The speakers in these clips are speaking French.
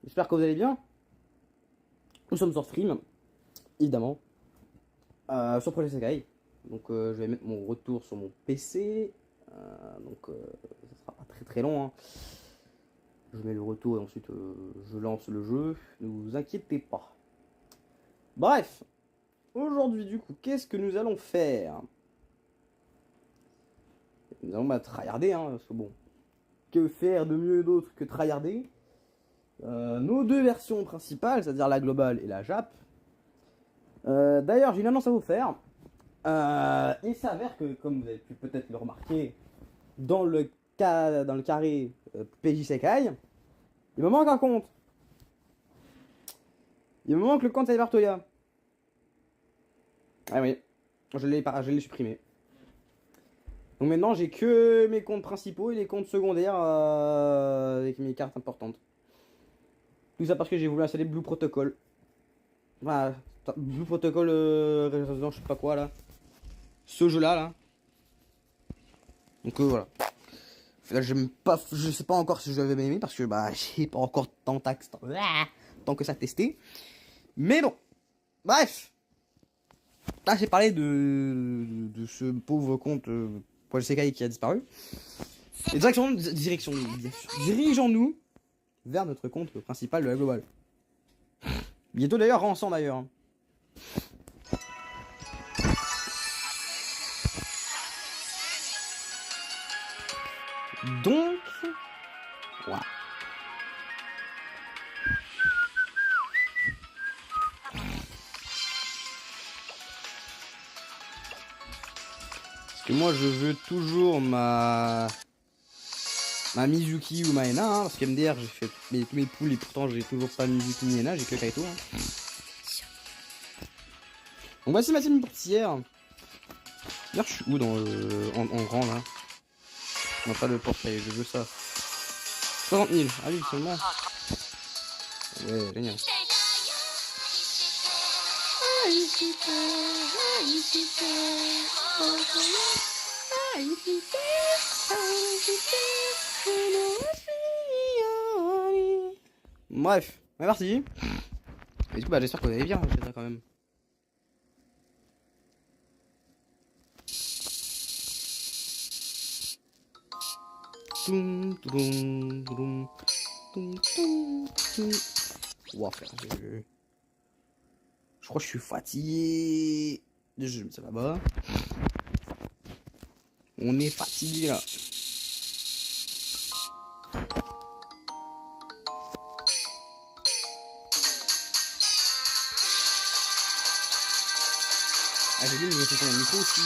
J'espère que vous allez bien. Nous sommes sur stream, évidemment, sur Projet Sekai. Donc je vais mettre mon retour sur mon PC. Ça sera pas très très long. Hein. Je mets le retour et ensuite je lance le jeu. Ne vous inquiétez pas. Bref, aujourd'hui du coup, qu'est-ce que nous allons faire? Nous allons tryharder, hein, parce que bon, que faire de mieux d'autre que tryharder? Nos deux versions principales, c'est-à-dire la globale et la Jap. D'ailleurs, j'ai une annonce à vous faire. Il s'avère que, comme vous avez pu peut-être le remarquer, dans le carré PJ Sekai, il me manque un compte. Il me manque le compte Cybertoya. Ah oui, je l'ai supprimé. Donc maintenant, j'ai que mes comptes principaux et les comptes secondaires avec mes cartes importantes. Tout ça parce que j'ai voulu installer Blue Protocol. Voilà, Blue Protocol, je sais pas quoi là. Ce jeu là. Donc voilà. Là, je sais pas encore si je vais m'aimer parce que bah j'ai pas encore tant que ça testé. Mais bon, bref. Là j'ai parlé de ce pauvre compte Paul Sekai qui a disparu. Et dirigeons-nous vers notre compte principal de la globale. Bientôt d'ailleurs, rançon d'ailleurs. Donc, voilà. Parce que moi je veux toujours ma Mizuki ou ma Ena, hein, parce qu'MDR j'ai fait tous mes poules et pourtant j'ai toujours pas Mizuki ni Ena, j'ai que Kaito. Hein. Donc voici ma team portière. D'ailleurs je suis où dans en rang là? Non pas le portail, je veux ça. 60 000, ah oui seulement. Ouais, génial. Bref, c'est parti. Et du coup, bah, j'espère que vous allez bien, quand même. Ouah, frère, je crois que je suis fatigué. Je mets ça là-bas. On est fatigué là. Ah, j'ai vu, mais c'est ton micro aussi.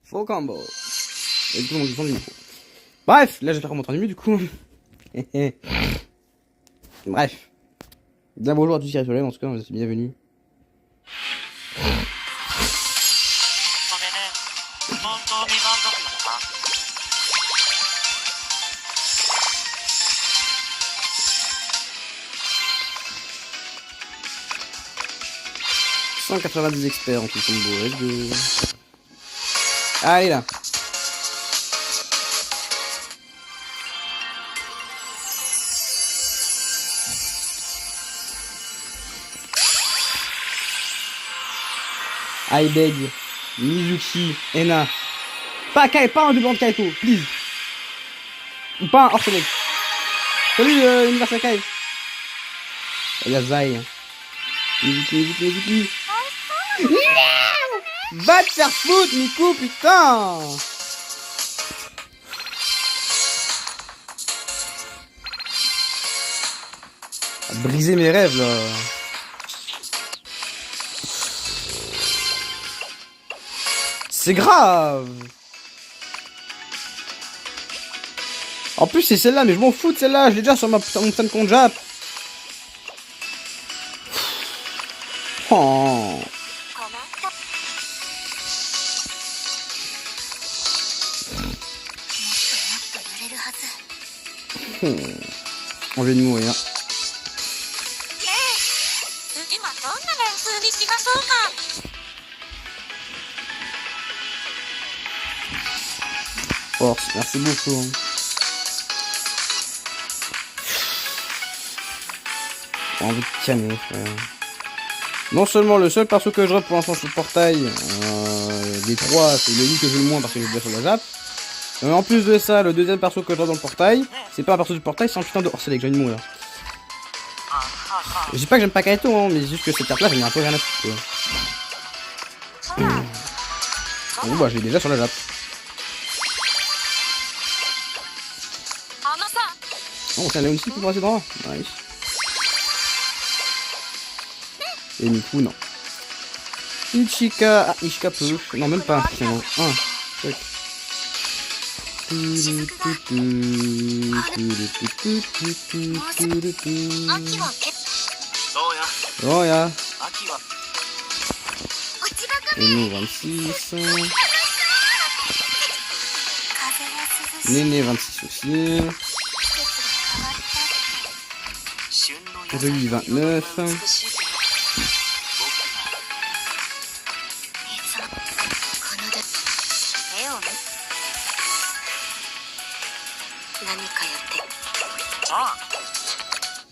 Full combo. Et du coup, on du micro. Bref, là, j'espère qu'on m'entend mieux du coup. Bref. Bien bonjour à tous qui restent en tout cas, vous êtes bienvenus. « 190 experts en tout combo, let's go. Allez là. I beg, Mizuki, Ena. Pas un double de Kaito, please. Ou pas un hors select. Salut l'univers Kai. Il y a Zai. Mizuki. Non, va te faire foutre, Miku, putain. Briser mes rêves là. C'est grave. En plus c'est celle-là, mais je m'en fous de celle-là, je l'ai déjà sur mon putain de compte Jap. Oh. On vient de mourir. Force, merci beaucoup. J'ai envie de canner, frère. Non seulement le seul perso que je drop pour l'instant sur le portail, des trois, c'est le que j'ai le moins parce que j'ai déjà sur la Jap. Mais en plus de ça, le deuxième perso que je drop dans le portail, c'est pas un perso du portail, c'est un putain de hors select, j'ai envie de mourir. Je dis pas que j'aime pas Kaito, hein, mais juste que cette carte là, j'en ai un peu rien à foutre. Bon bah, je l'ai déjà sur la Jap. Oh, c'est un Léon qui peut passer droit. Nice. Et Miku, non. Ichika. Ah, Ichika peut. Non, même pas. Tiens, un. Check. Oh ya. Et nous 26. Néné 26 aussi. Rui 29.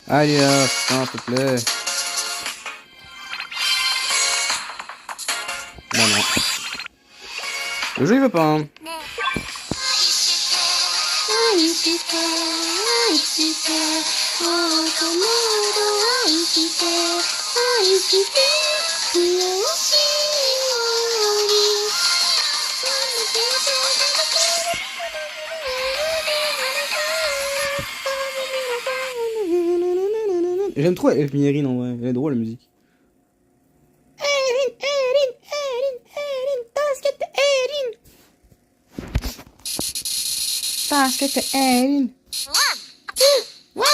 Allez là, putain, s'il te plaît. Non, non. Le jeu il veut pas, hein. J'aime trop Erin en vrai, elle est drôle la musique. Basket Erin. 1, 2, 3.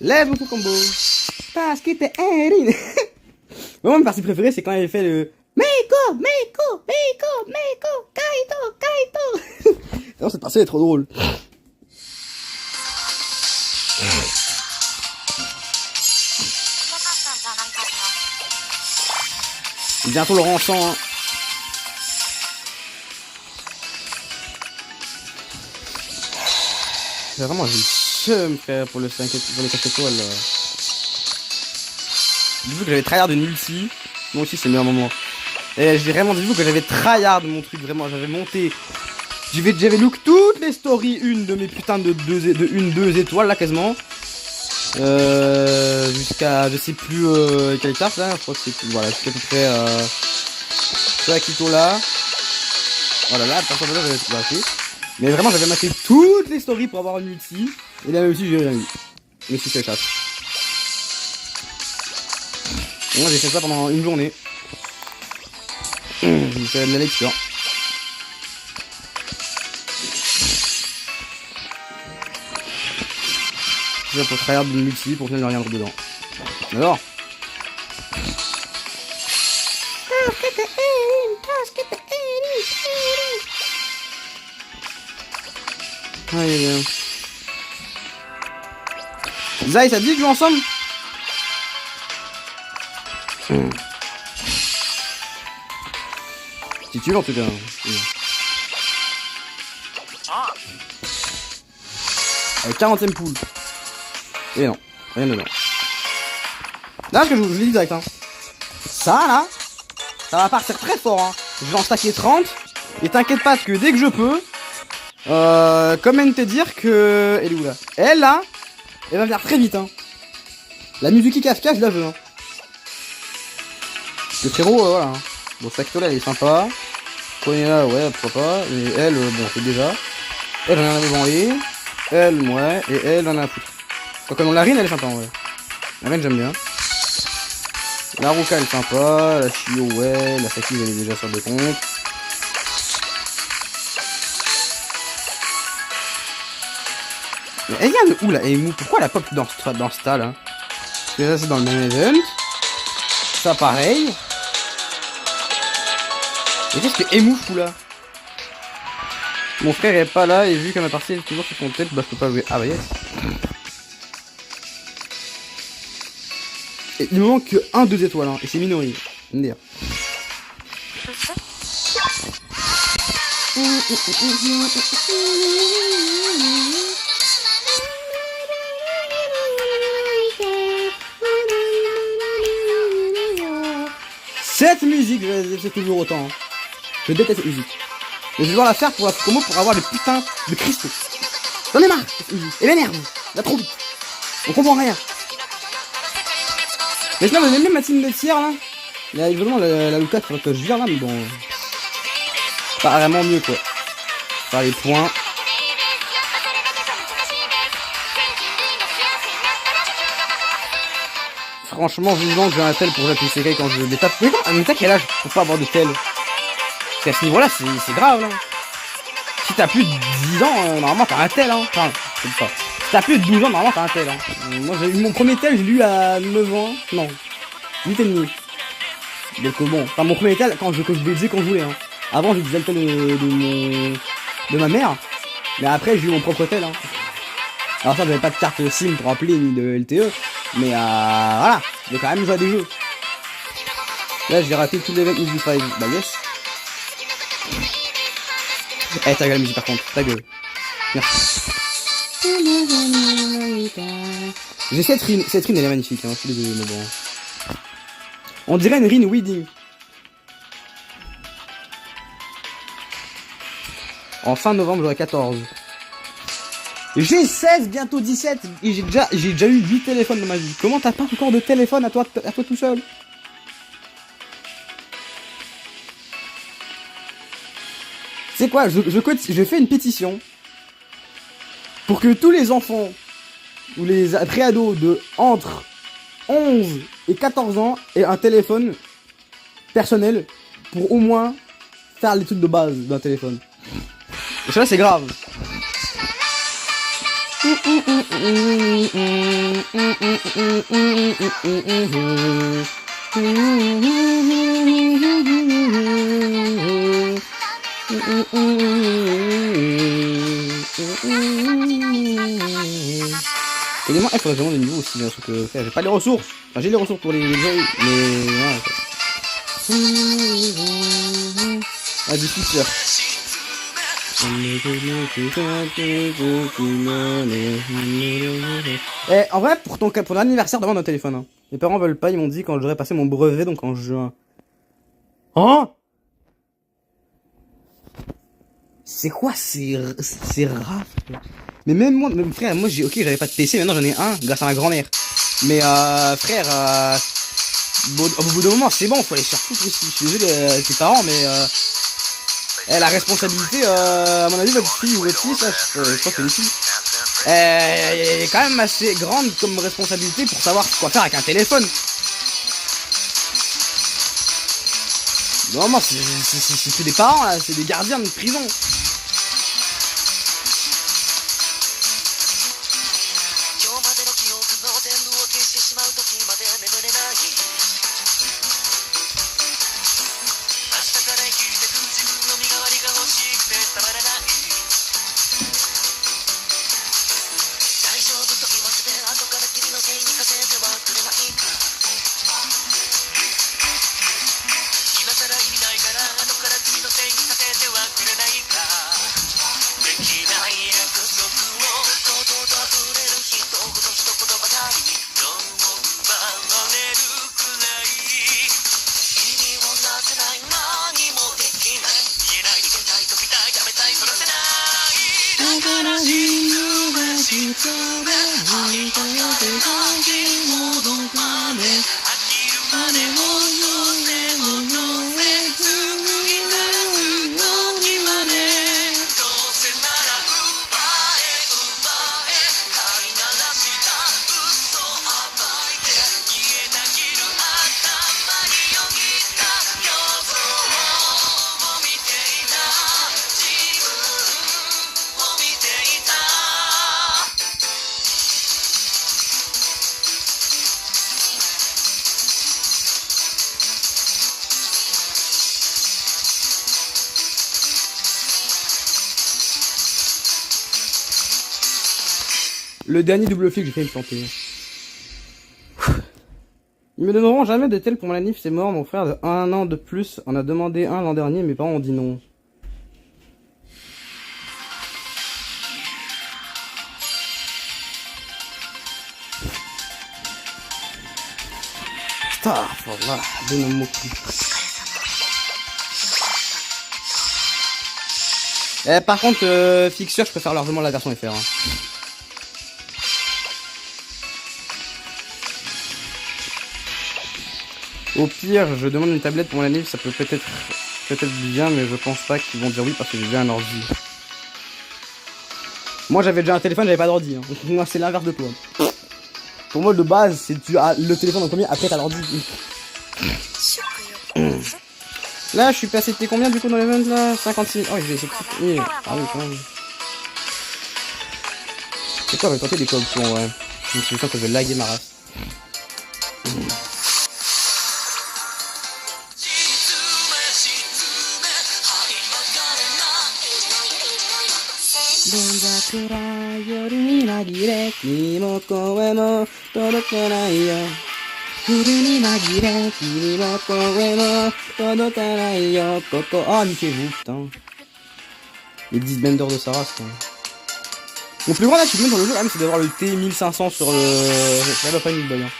Lève ton combo. Parce que t'es Erin. Moi, ma partie préférée, c'est quand il avait fait le Meiko, Kaito. Non, cette partie est trop drôle. Bientôt le rançant. Hein. Vraiment, j'ai le seum, frère, pour le 5 pour les 4 étoiles. Vu que j'avais tryhard une multi, moi aussi c'est le meilleur moment. Et j'ai vraiment dit que j'avais tryhard mon truc, vraiment, j'avais monté. J'avais look toutes les stories, une de mes putains de 2 étoiles là quasiment. Jusqu'à je sais plus quelle carte là, je crois que c'est voilà, jusqu'à peu près ce Akito là. Voilà là, personne là j'avais tout lâché. Mais vraiment j'avais maté toutes les stories pour avoir une multi. Et là aussi j'ai rien eu. Mais si c'est le cas. Moi j'ai fait ça pendant une journée. J'ai fait de la lecture. C'est pour tryhard une multi pour qu'il n'y ait rien dedans. Alors allez, Zai, ça te dit de jouer ensemble? Si tu veux en tout cas. Avec 40ème pool. Et non, rien dedans. Là, ce que je vous l'ai dit direct, hein. Ça là, ça va partir très fort, hein. Je vais en stacker 30. Et t'inquiète pas que dès que je peux, comment te dire que... Elle est où là? Elle là, elle va venir très vite, hein. La Mizuki Kafka, je la veux, hein. Le frérot, voilà. Hein. Bon, Sakto là, elle est sympa. Konela, ouais, pourquoi pas. Et elle, bon, c'est déjà. Elle, j'en ai un à branler. Elle, ouais. Et elle, j'en ai à foutre. Donc, la Rin, elle est sympa, ouais. La Rin, j'aime bien. La Ruka, elle est sympa. La Shio, ouais. La Saki, elle est déjà sur de compte. Mais elle vient de où, la Emu? Pourquoi elle a pop dans ce tas, là? Parce que ça, c'est dans le même event. Ça, pareil. Et qu'est-ce que Emu fout là? Mon frère est pas là et vu que ma partie est toujours sur son tête, bah je peux pas jouer. Ah bah yes. Et il me manque que 1-2 étoiles hein, et c'est Minori. Dire. Cette musique, c'est toujours autant. Hein. Je déteste cette musique. Mais je vais devoir la faire pour la promo pour avoir des putains de cristaux. J'en ai marre cette musique. Elle m'énerve. Elle va trop vite. On comprend rien. Mais sinon, même ma team de tiers là. Il y a vraiment la Luca que je vire là, mais bon. Pas vraiment mieux quoi. Faire les points. Franchement, vivement que j'ai un tel pour jouer à Isekai quand je les tape. Mais t'as quel âge pour pas avoir de tel? Parce qu'à ce niveau-là, c'est grave, là. Si t'as plus de 10 ans, normalement t'as un tel, hein. Enfin, je sais pas. Si t'as plus de 12 ans, normalement t'as un tel, hein. Moi, j'ai eu mon premier tel, j'ai lu à 9 ans. Non, 8 et demi. Donc bon, enfin mon premier tel, quand je le disais quand je voulais, hein. Avant, j'ai utilisé le tel de ma mère. Mais après, j'ai eu mon propre tel, hein. Alors ça, j'avais pas de carte SIM pour appeler, ni de LTE. Mais voilà, j'ai quand même joué à des jeux. Là, j'ai raté tous les events Easy 5. Bah yes. Eh, ta gueule, musique par contre, ta gueule. Merci. J'ai cette rine elle est magnifique, hein, je suis désolé, mais bon. On dirait une rine wedding. En fin novembre, j'aurai 14. J'ai 16, bientôt 17, et j'ai déjà eu 8 téléphones dans ma vie. Comment t'as pas encore de téléphone à toi tout seul? C'est quoi, je fais une pétition pour que tous les enfants ou les préados de entre 11 et 14 ans aient un téléphone personnel pour au moins faire les trucs de base d'un téléphone. Et ça c'est grave. Tellement, il faudrait vraiment des niveaux aussi, parce que j'ai pas les ressources. Enfin, j'ai les ressources pour les jeux, mais voilà. Ah, du feature. Eh, en vrai, pour ton anniversaire, demande un téléphone. Hein. Mes parents veulent pas, ils m'ont dit quand j'aurais passé mon brevet, donc en juin. Hein? C'est quoi ces rats? Mais même moi, même frère, moi j'avais pas de PC, maintenant j'en ai un grâce à ma grand-mère. Mais frère, au bout d'un moment c'est bon, faut aller se faire foutre aussi. Je suis désolé tes parents, mais la responsabilité, à mon avis votre fille ou votre fils, là, je crois que c'est une fille, elle est quand même assez grande comme responsabilité pour savoir quoi faire avec un téléphone. Normalement c'est plus des parents là, c'est des gardiens de prison. Le dernier double flic, j'ai fait me planter. Ils me donneront jamais de tel pour mon anniv, c'est mort. Mon frère de 1 an de plus en a demandé un l'an dernier, mes parents ont dit non. Astaghfirullah, donne-moi par contre, Fixure, je préfère largement la version FR. Hein. Au pire, je demande une tablette pour mon anniv, ça peut peut-être bien, mais je pense pas qu'ils vont dire oui parce que j'ai déjà un ordi. Moi j'avais déjà un téléphone, j'avais pas d'ordi. Hein. Moi c'est l'inverse de toi. Pour moi de base, c'est tu as le téléphone en premier, après t'as l'ordi. Là je suis passé, t'es combien du coup dans l'event là? 56 000. Oh je vais essayer de... Oui. Ah oui quand même. C'est quoi, je vais tenter des codes pour ouais. Je me sens que je vais laguer ma race. Ah, niquez-vous, putain. Les 10 benders de sa race, quoi. Mon plus grand achievement dans le jeu, quand même, c'est d'avoir le T1500 sur le... Ça va pas une boy, hein.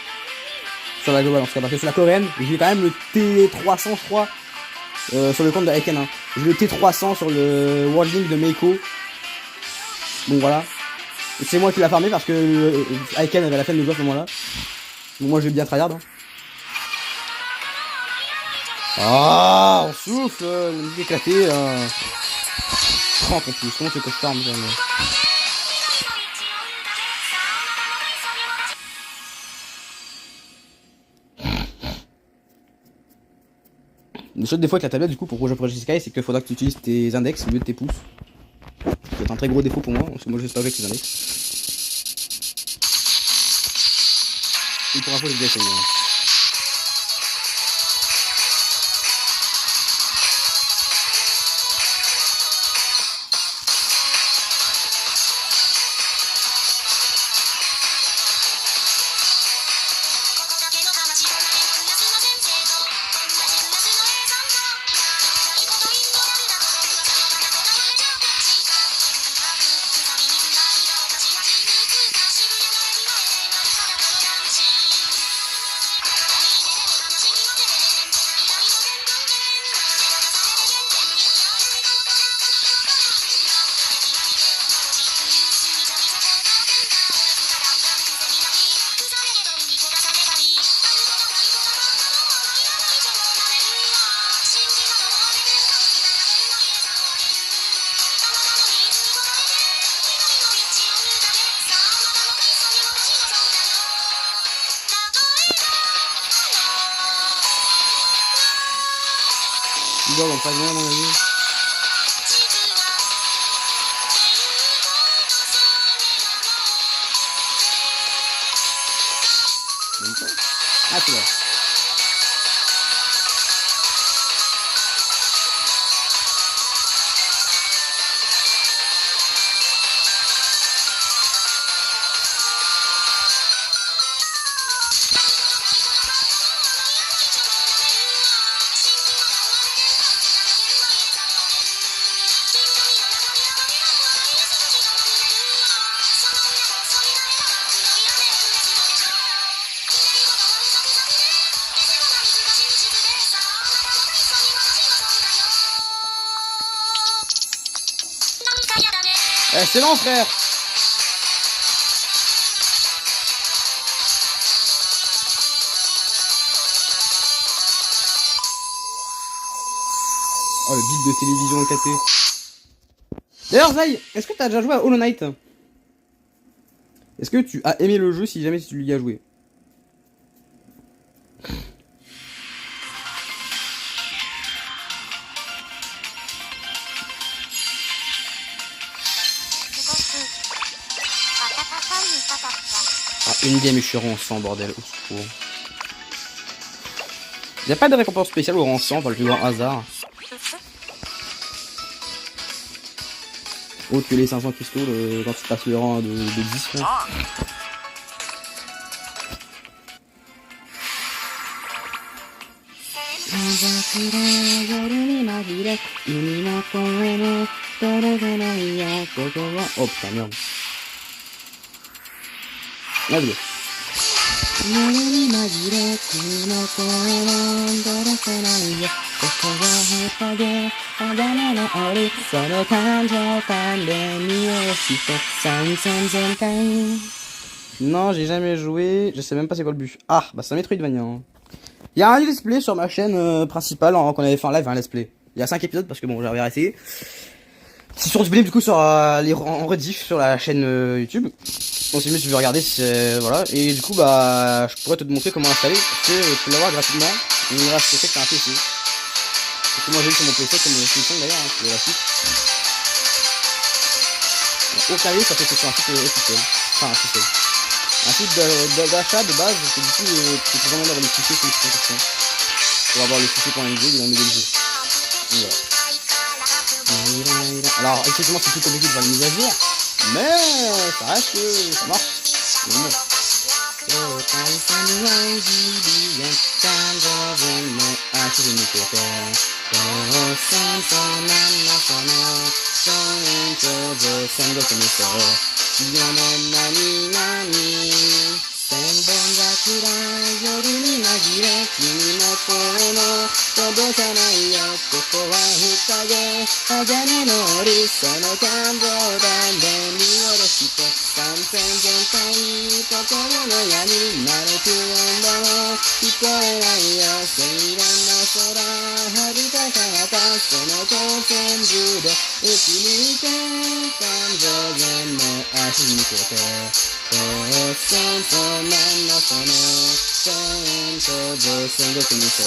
Sur la globale, en tout cas, parce que c'est la coréenne. J'ai quand même le T300, je crois, sur le compte de Aiken, hein. J'ai le T300 sur le World Link de Meiko. Bon, voilà. C'est moi qui l'a farmé parce que Aiken avait la flemme de jouer à ce moment-là. Bon, moi, je vais bien tryhard, hein. Ah, on souffle, on est éclaté, là. 30 en plus. Comment tu veux que je farm jamais? Le seul défaut avec la tablette, du coup, pour jouer à Project Sky, c'est qu'il faudra que tu utilises tes index au lieu de tes pouces. C'est un très gros défaut pour moi, parce que moi je sais pas avec les index. Et pour info, j'ai déjà essayé. Hein. Il dort dans pas loin, à mon avis. Même pas. Ah, tu vois. Excellent, frère. Oh, le bip de télévision éclaté. D'ailleurs, Zay, est-ce que t'as déjà joué à Hollow Knight? Est-ce que tu as aimé le jeu si jamais tu lui as joué? Ah, une game et je suis rang 100, bordel, au secours. Y'a pas de récompense spéciale au rang 100 par le plus grand hasard. Autre que les 500 cristaux quand tu passes le rang de 10. Là. Oh putain, merde. Allez. Non, j'ai jamais joué, je sais même pas c'est quoi le but. Ah, bah c'est un Metroidvania. Hein. Il y a un let's play sur ma chaîne principale, qu'on avait fait en live, un let's play. Il y a 5 épisodes parce que bon, j'avais arrêté. C'est sur disponible du coup sur en rediff sur la chaîne YouTube. Donc si tu veux regarder, voilà. Et du coup bah je pourrais te montrer comment installer parce que tu peux l'avoir gratuitement. Et il reste fait que t'as un PC. Parce que moi j'ai eu sur mon PC comme solution d'ailleurs, hein, c'est gratuit. Au clavier ça fait que c'est un site officiel. Enfin un site. Un site d'achat de base, parce que du coup tu peux vraiment avoir les fichiers sur les questions. Pour avoir le fichier.md, il va me le jeu. Voilà. Alors effectivement c'est plus compliqué de faire les mises à jour, mais ça reste que ça marche. その光線図で打ち抜いて感情全の足にけて戦争なんのその戦闘で戦国無双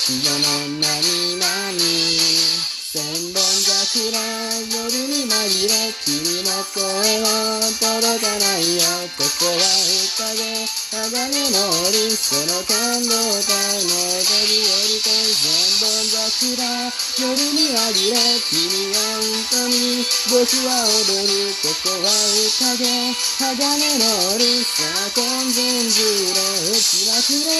世の何々千本桜夜に紛れ君の声は届かないよここは宴鋼の檻その感動体の飛び降りて千本桜夜に紛れ君は本当に僕は踊るここは宴鋼の檻その混然銃で打ちまくれ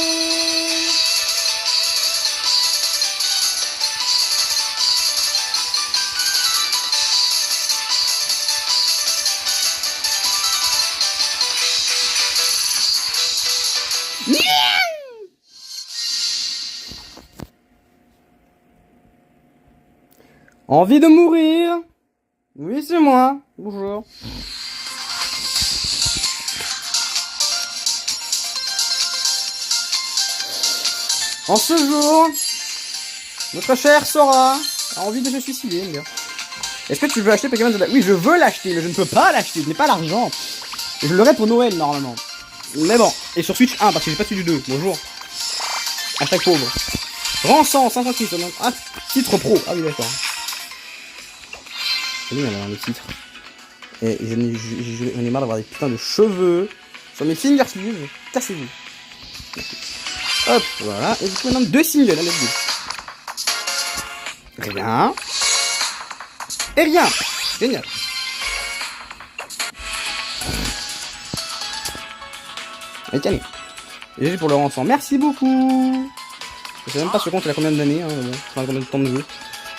Envie de mourir? Oui, c'est moi. Bonjour. En ce jour, notre chère Sora a envie de se suicider, mon gars. Est-ce que tu veux acheter Pokémon Zelda? Oui, je veux l'acheter, mais je ne peux pas l'acheter. Je n'ai pas l'argent. Je l'aurai pour Noël, normalement. Mais bon. Et sur Switch 1, parce que j'ai pas celui du 2. Bonjour. Hashtag pauvre. Rang 100, 500 titres. Ah, titre pro. Ah oui, d'accord. C'est bien le titre. Et j'en ai marre d'avoir des putains de cheveux sur mes finger sleeves. Cassez-vous. Hop, voilà. Et du coup, maintenant, 2 singles. Let's go. Rien. Et rien. Génial. Allez, calme. GG pour le rang 100. Merci beaucoup. Je sais même pas ce compte il a combien d'années. Hein, bon. Enfin, combien de temps de jeu.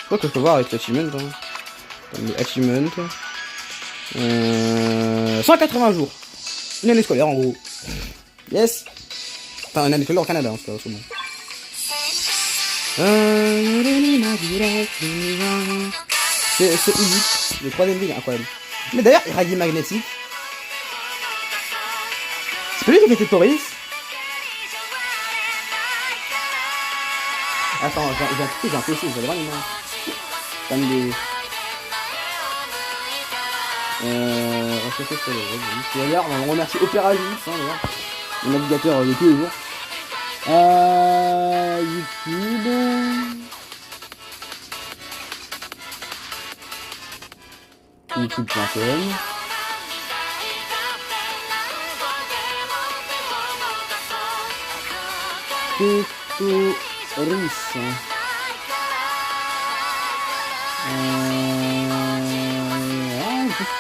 Je crois que je peux voir avec l'achievement. Hein. Les achievements. 180 jours. Une année scolaire en gros. Yes. Enfin, une année scolaire au Canada en tout cas. C'est unique. Le 3ème ligue incroyable. Mais d'ailleurs, Raggy Magnétique. C'est pas lui qui était Tauris. Attends, j'ai un PC, vous allez voir les mains. Comme des... D'ailleurs, on remercie Opera Gix, hein, d'ailleurs. Mon navigateur de tous les jours. YouTube.com. Tutorials.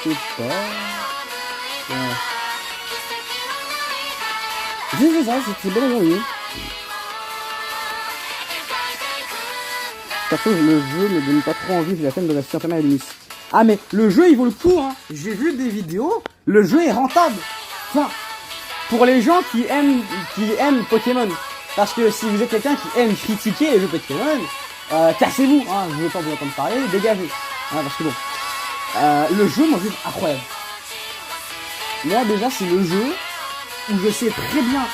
Je sais pas. Ouais. C'est ça, c'est bien aujourd'hui. Perso, le jeu me donne pas trop envie, j'ai la peine de rester enfermé à Linus. Ah mais le jeu il vaut le coup hein. J'ai vu des vidéos, le jeu est rentable. Enfin, pour les gens qui aiment Pokémon. Parce que si vous êtes quelqu'un qui aime critiquer les jeux Pokémon, cassez-vous, hein, je veux pas vous entendre parler, dégagez. Hein, parce que bon. Le jeu, moi, c'est incroyable. Moi, déjà, c'est le jeu où je sais très bien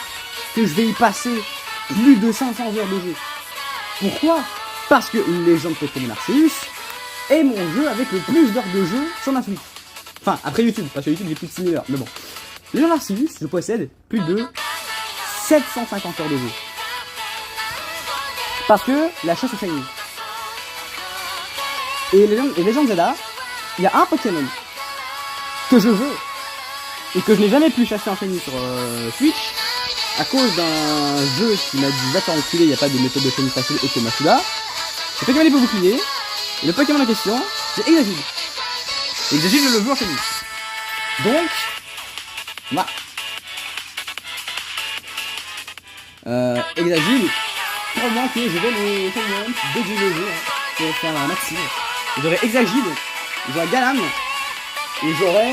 que je vais y passer plus de 500 heures de jeu. Pourquoi? Parce que Légende Pokémon Arceus est mon jeu avec le plus d'heures de jeu sur ma Switch. Enfin, après YouTube, parce que YouTube, j'ai plus de 6000 heures. Mais bon. Légende Arceus, je possède plus de 750 heures de jeu. Parce que la chasse est shiny. Et Légende Zelda, il y a un Pokémon que je veux et que je n'ai jamais pu chasser en shiny sur Switch à cause d'un jeu qui m'a dit va t'enculer, il n'y a pas de méthode de shiny facile et que Masuda. C'est Pokémon les boucliers et le Pokémon en question c'est Exagile. Exagile je le veux en shiny. Donc, voilà. Exagile, probablement que je vais le Pokémon dès que je le veux pour faire un maximum. J'aurai Exagile, j'aurai Galam et j'aurai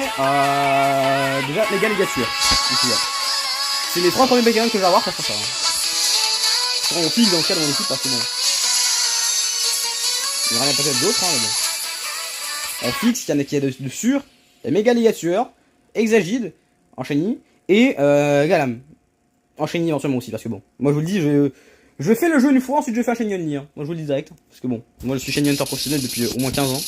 déjà les Galigature. C'est les 3 premiers Pokémon que je vais avoir, ça sera ça. On fixe dans le cas de mon équipe parce que bon. Il y en a peut-être d'autres, hein, mais bon. On fixe qu'il y en a qui est de sûr. Il y a Mégaligature, Exagile en shiny et Galam. En shiny éventuellement aussi parce que bon. Moi je vous le dis, Je fais le jeu une fois, ensuite je fais un Shenyon Lee. Hein. Moi je vous le dis direct. Parce que bon, moi je suis Shenyon Hunter professionnel depuis au moins 15 ans. Je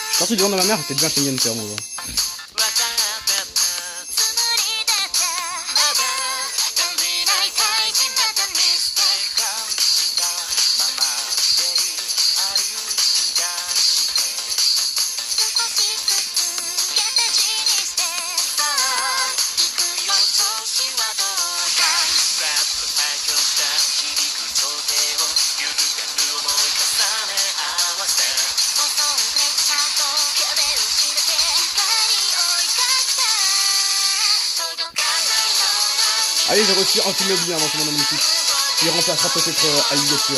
suis sorti devant de ma mère, j'étais déjà Shenyon Hunter mon gars. Allez, j'ai reçu un film bien dans ce monde magnifique. Il remplacera peut-être Alligator.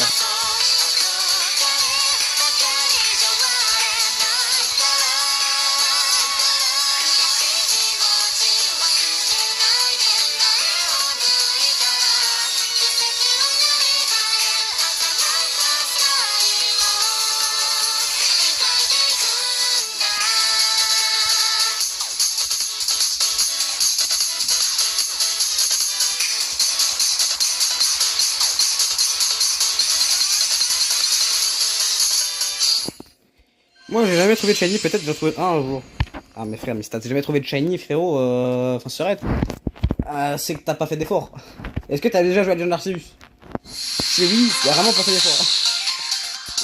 Moi j'ai jamais trouvé de shiny, peut-être j'en trouvé un jour. Ah mais frère, mais si t'as jamais trouvé de shiny frérot, enfin s'arrête. C'est que t'as pas fait d'effort. Est-ce que t'as déjà joué à John Arceus? Si oui, t'as vraiment pas fait d'effort.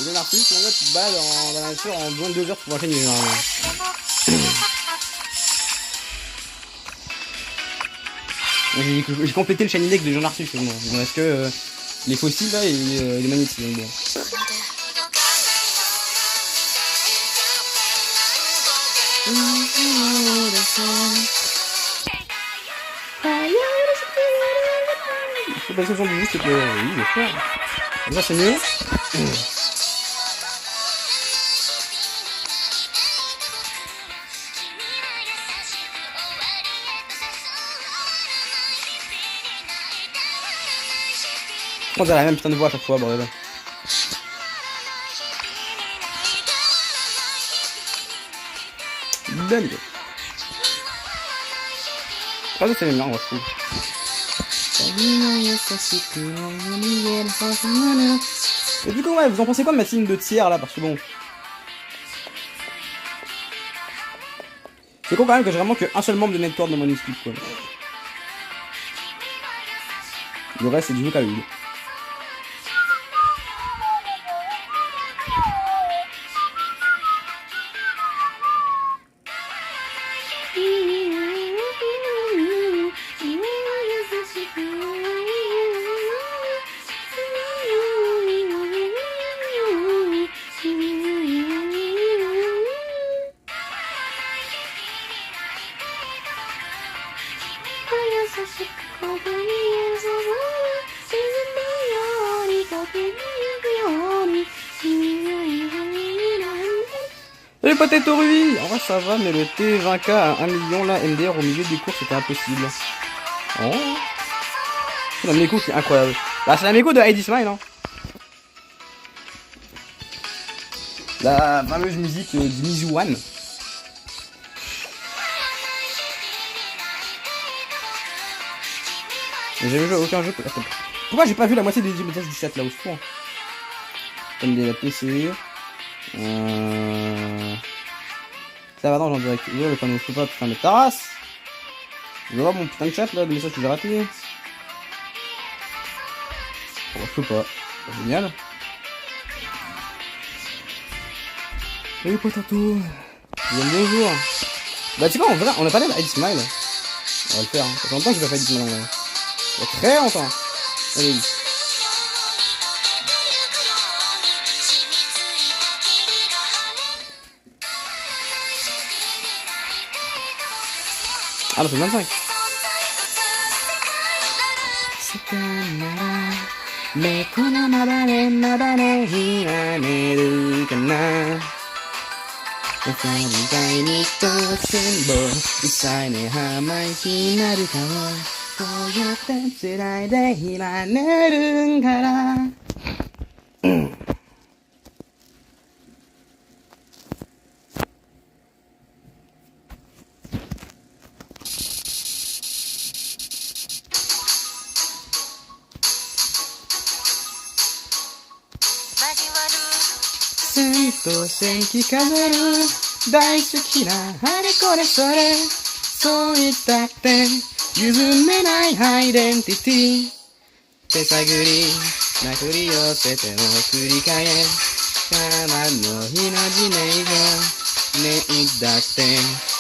Et John Arceus, mon gars, tu te balades dans la nature en moins de 2 heures pour un shiny généralement. J'ai complété le shiny deck de John Arceus moi. Bon, est-ce que les fossiles là et les magnétiques bon. Faut passer sur du juste, oui, bien sûr. Là, c'est mieux. On dirait la même putain de voix à chaque fois, bordel. Belle idée. Pas de c'est bien, moi, je trouve. Et du coup, ouais, vous en pensez quoi de ma team de tiers là? Parce que bon. C'est con quand même que j'ai vraiment qu'un seul membre de Network dans mon équipe, quoi. Le reste, c'est du jeu Khalid. Salut Potato Ruby. En vrai ça va, mais le T20K à 1 million là, MDR au milieu des courses c'était impossible. Oh. C'est la Meko qui est incroyable. Bah c'est la Meko de Heidi Smile hein. La fameuse musique d'Imizu One. J'ai jamais joué à aucun jeu. Pourquoi j'ai pas vu la moitié des images du chat là au secours? Comme des PC. Ça va, non, j'en direct. Ouais, le panneau, je peux pas, putain, mais ta race! Je vais voir mon putain de chat là, le message que j'ai raté. Oh, je peux pas. Génial. Salut Potato. Bonjour. Bah, tu sais quoi, on a parlé de Heidi Smile. On va le faire, hein. Ça fait longtemps que j'ai pas fait Heidi Smile en vrai. Ça fait très longtemps. Allez. Ah bah c'est 25. こうやって辛いでいられるんからスンと戦記飾る大好きなあれこれそれそう言ったって譲れないアイデンティティ手探りなふり寄せても繰り返からのひなじねいがねいだって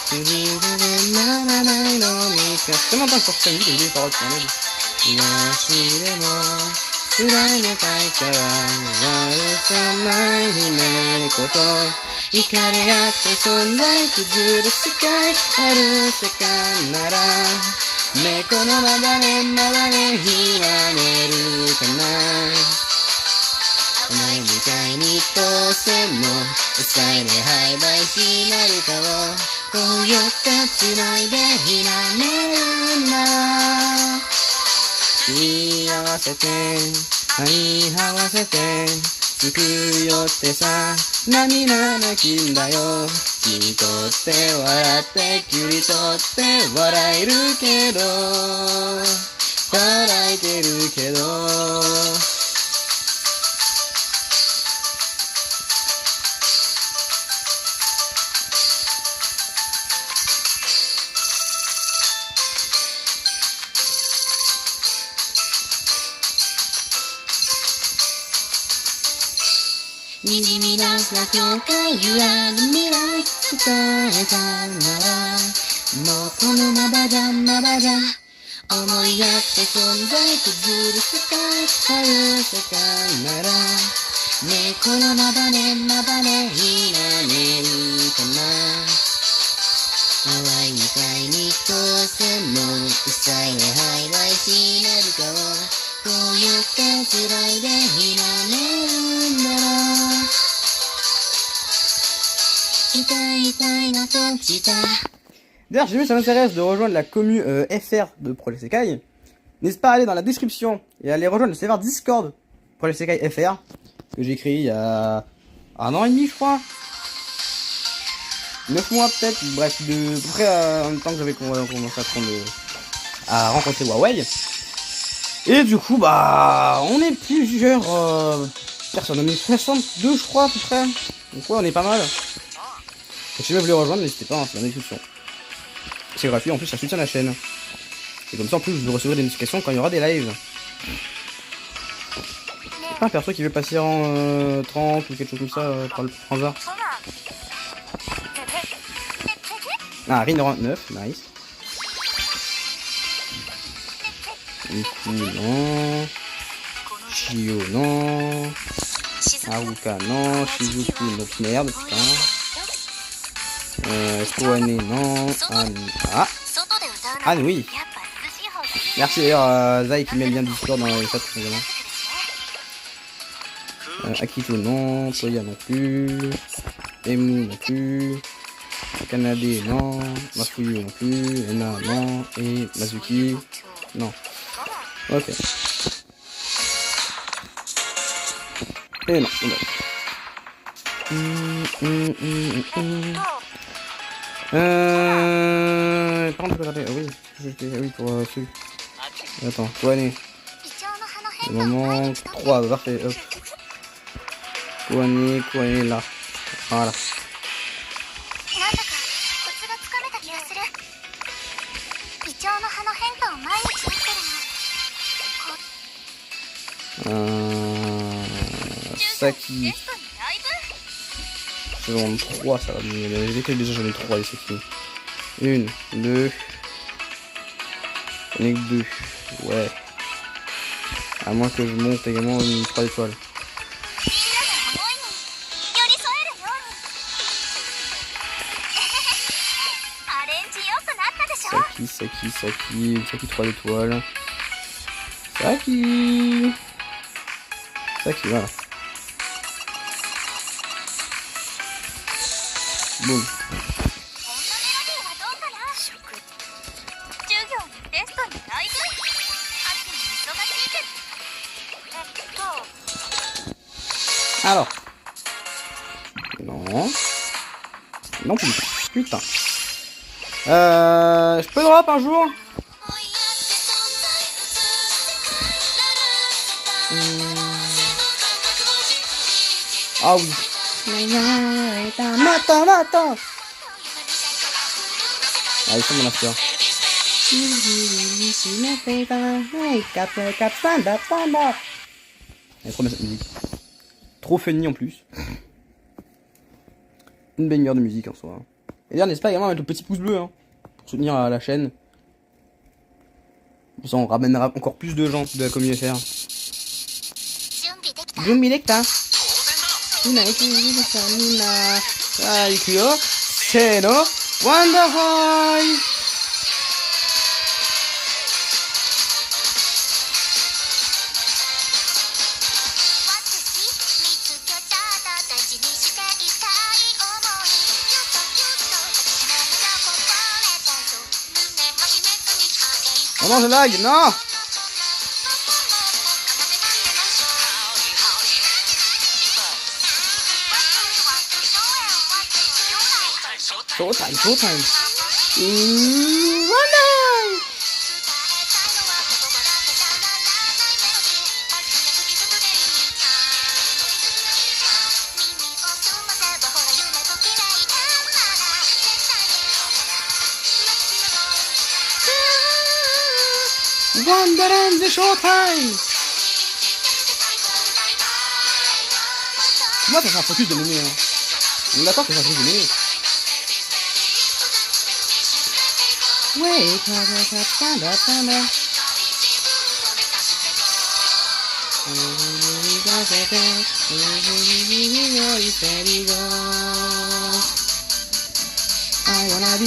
不気味でならないのみかce m'entend sur scène vu les paroles qu'on a dit 東でも辛いのたいから悪さない姫こと怒り合って存在崩る世界ある世界なら猫のまばれまばれひらめるかなお前みたいに当選も抑えで敗北しなるかをこうやって繋いでひらめるんだ言い合わせて愛合わせてつくよってさ涙泣きんだよ切り取って笑って切り取って笑えるけど笑えてるけどにじみ出した境界揺らぐ未来伝えたならもうこのままじゃままじゃ思いやって存在崩る世界ある世界なら猫のまばねまばねひらめるかな淡いみたいに当選も抑え敗北しなるかをこうやって辛いでひらめるんだろうD'ailleurs, si jamais ça m'intéresse de rejoindre la commu FR de Projet Sekai, n'hésite pas à aller dans la description et à aller rejoindre le serveur Discord Projet Sekai FR que j'ai créé il y a 1 an et demi, je crois. 9 mois peut-être, bref, de peu près en même temps que j'avais commencé à rencontrer Huawei. Et du coup, bah, on est plusieurs personnes, on est 62 je crois à peu près. Donc ouais, on est pas mal. Et si vous voulez rejoindre, n'hésitez pas, hein, c'est dans la description. C'est gratuit, en plus ça soutient la chaîne. Et comme ça en plus vous recevrez des notifications quand il y aura des lives. C'est pas un perso qui veut passer en 30 ou quelque chose comme ça par le hasard. Ah, Rin 99, nice. Iku non. Shio non. Haruka non. Shizuku non. Merde, putain. Koane non. Ah. Ah oui. Merci d'ailleurs Zai qui met bien Discord dans les chats tout simplement. Akito non. Toya non plus. Emu non plus. Kanade non. Mafuyu non plus. Ena non. Et Mazuki non. Ok. Et non. Par contre, je peux regarder. Ah oui, oui, pour celui. Attends, Koane. Le moment 3, parfait. Hop. Koane là. Voilà. Saki. Seconde 3, ça va mieux. Lesquels déjà j'en ai 3 et c'est fini. 1, 2. J'en ai que 2. Ouais. À moins que je monte également une 3 étoiles. Saki 3 étoiles. Saki, voilà. Boum. Alors. Non. Non plus. Putain. Je peux drop un jour? Ah oui. Attends. Ah, il faut mon after. Elle est trop bien cette musique. Trop funny en plus. Une baigneur de musique en soi. Et d'ailleurs, n'hésitez pas également à mettre le petit pouce bleu hein, pour soutenir la chaîne. Comme ça, on ramènera encore plus de gens de la communauté FR. Junbi-dekta. Seno Wonderboy. Oh non, je lag, non! Showtime. Wonderland, the showtime! Moi, ça fait un focus de mémé. Hein. On est d'accord que ça fait un focus de mémé. Wait, stand up. I wanna be.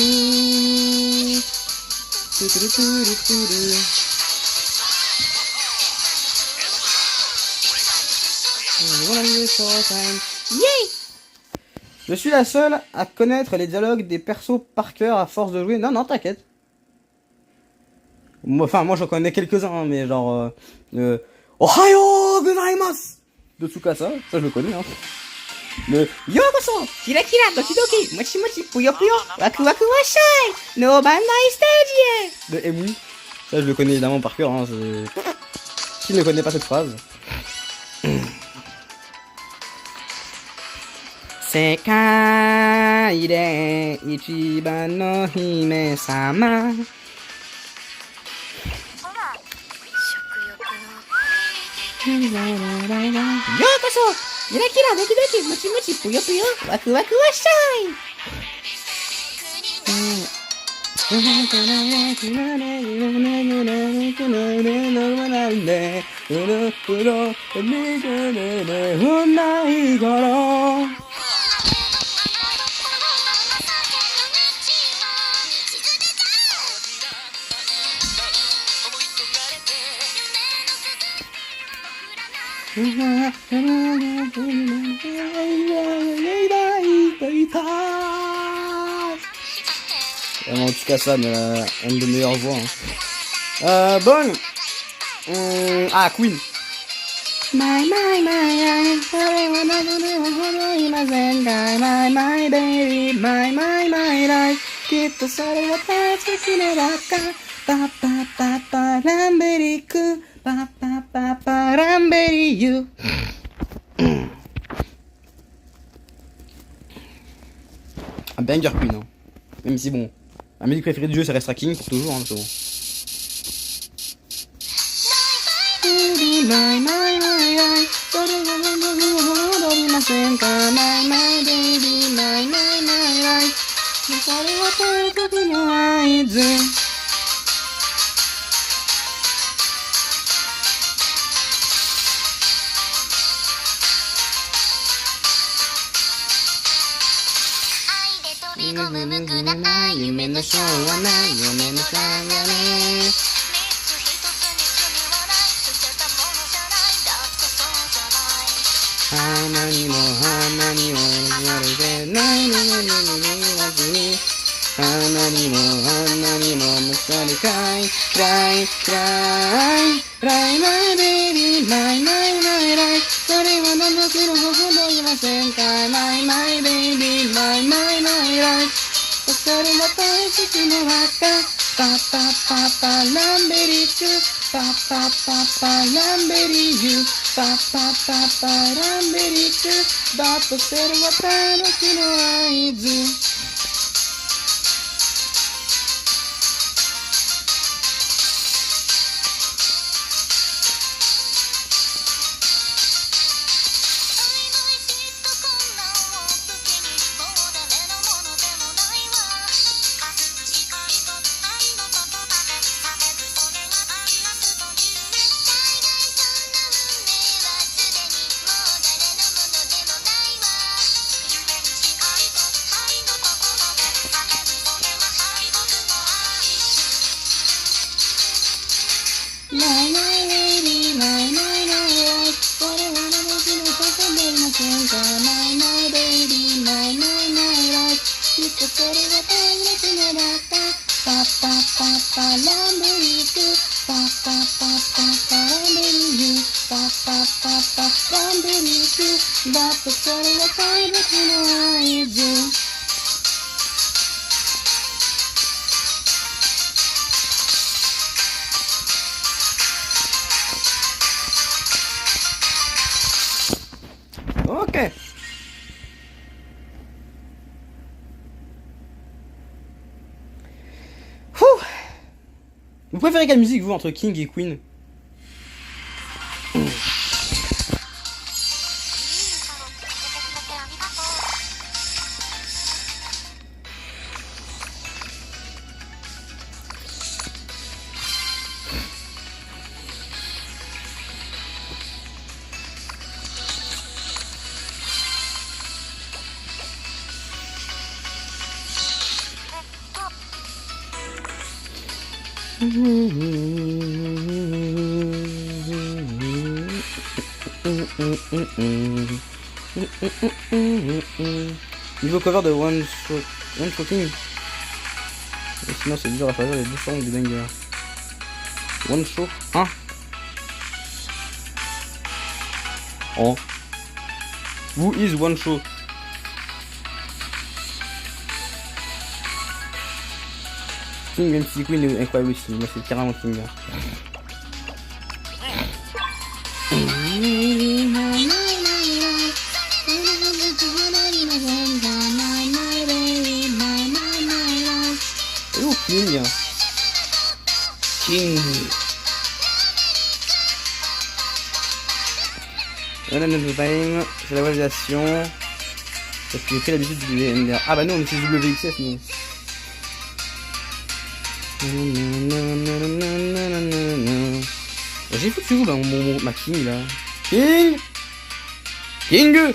Je suis la seule à connaître les dialogues des persos par cœur à force de jouer. Non, t'inquiète. Enfin, moi j'en connais quelques-uns, hein, mais genre. Ohayo gozaimasu de Tsukasa, ça je le connais. Hein. Le Yokoso Kira Doki Doki Mochi Mochi Puyo Puyo Waku Waku Washai No Bandai Stage de Emui. Ça je le connais évidemment par cœur. Hein, qui ne connaît pas cette phrase? Sekai de Ichiban no Hime Sama. Yokoso Kira Doki Doki Mochi Mochi Puyo Puyo Waku Waku Washai. Vraiment, en tout cas, ça, une des meilleures voix. Hein. Bon. Queen. My baby, my life. Kitto sore wa tatsuki ne raka. Pa ramberi ku. Pa ramberi you. Un banger Queen. Hein. Même si bon. Ma musique préférée du jeu, ça restera King pour toujours, hein, c'est bon. Cry, my baby, my life. Sorry, ませんか My my baby my my my life それは大切な若パパパパランベリクパパパパランベリユパパパパランベリクだとそれは楽しの合図Ok. Vous préférez quelle musique, vous, entre King et Queen? Niveau cover de One Shocking. Sinon c'est dur à choisir les deux songs du banger. One Show. Hein? Oh. Who is One Show? King, même si Queen est incroyable aussi. Moi c'est carrément King. King. King. Time, c'est la validation. Parce que j'ai pris l'habitude du MDR. Ah bah non, on utilise WXS nous. J'ai foutu où ma King là? King! King!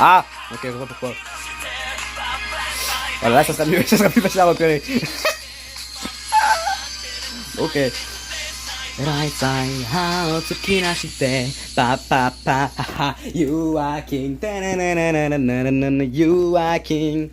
Ah! Ok, je vois pourquoi. Voilà, là ça sera mieux, ça sera plus facile à repérer. Ok. Right side, how to kinashite, pa pa pa, ha, you are king, you are king.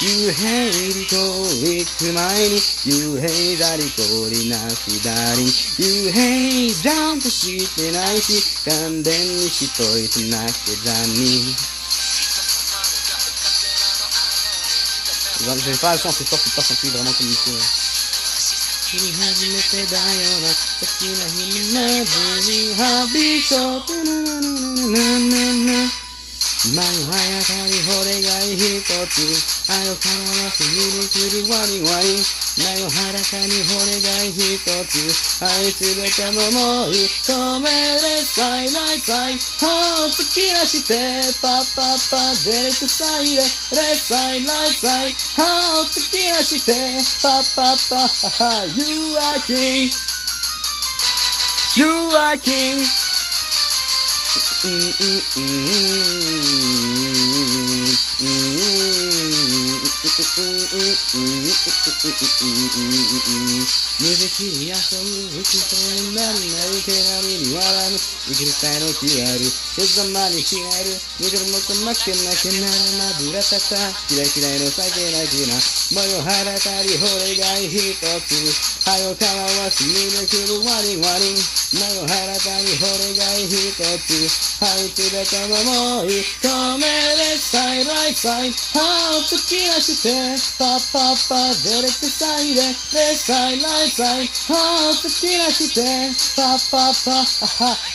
You hate go with mine, you hate that it go in a shidari, you hate down to sweet and icy, and then she toy to knock the Johnny. J'avais pas le son, c'est fort, c'est pas senti vraiment comme il faut. You are king. You are king.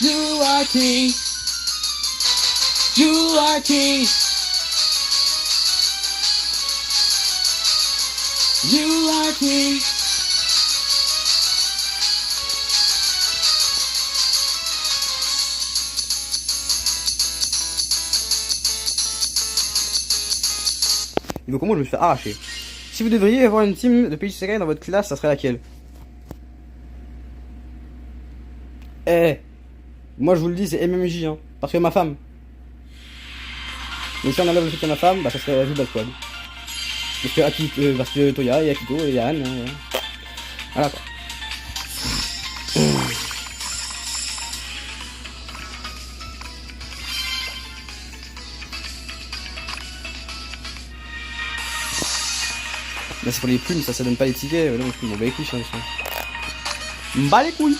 You are king. You are king. You are king. Donc comment je me suis fait arracher. Si vous devriez avoir une team de PJ Sekai dans votre classe, ça serait laquelle? Moi je vous le dis, c'est MMJ, hein. Parce que ma femme. Mais si on enlève le truc de ma femme, bah ça serait Vibal Squad. Parce que Toya et Akito et Yann. Voilà quoi. Là c'est pour les plumes, ça donne pas les tickets. Non, je m'en bats les couilles, ça. M'bats les couilles.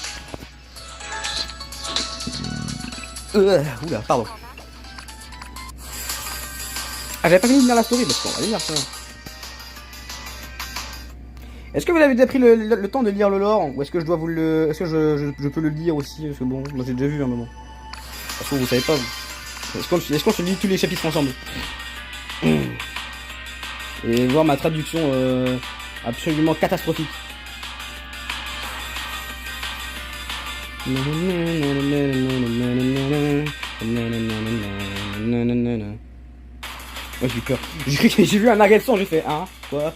Oula, pardon. Ah, j'avais pas fini de lire la story, parce qu'on va lire ça. Est-ce que vous avez déjà pris le temps de lire le lore? Ou est-ce que je dois vous le... Est-ce que je peux le lire aussi? Parce que bon, moi j'ai déjà vu un moment. Parce que vous savez pas, vous. Est-ce qu'on se lit tous les chapitres ensemble? Et voir ma traduction absolument catastrophique. Ouais, j'ai eu peur. J'ai vu un arrêt de son, j'ai fait hein, quoi?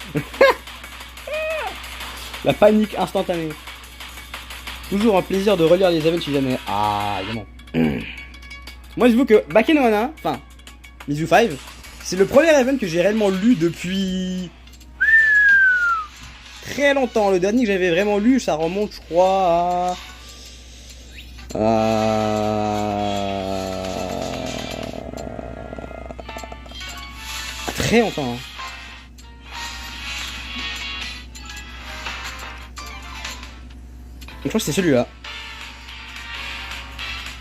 La panique instantanée. Toujours un plaisir de relire les events si jamais. Ah, évidemment. Moi, je vous que Bakenwana, enfin, Mizu 5, c'est le premier event que j'ai réellement lu depuis très longtemps. Le dernier que j'avais vraiment lu, ça remonte, je crois, à très longtemps. Hein. Je crois que c'est celui-là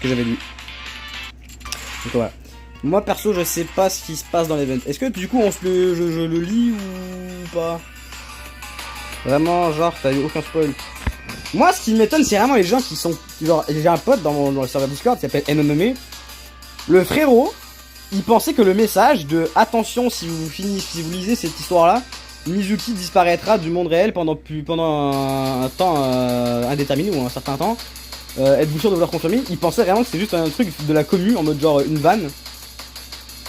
que j'avais lu. Donc voilà. Moi perso je sais pas ce qui se passe dans l'event. Est-ce que du coup je le lis ou pas? Vraiment genre t'as eu aucun spoil. Moi ce qui m'étonne c'est vraiment les gens qui sont... Genre j'ai un pote dans le serveur Discord qui s'appelle Enonome. Le frérot il pensait que le message de attention si vous lisez cette histoire là, Mizuki disparaîtra du monde réel pendant un temps indéterminé ou un certain temps. Êtes-vous sûr de vouloir confirmer? Il pensait vraiment que c'était juste un truc de la commu en mode genre une vanne.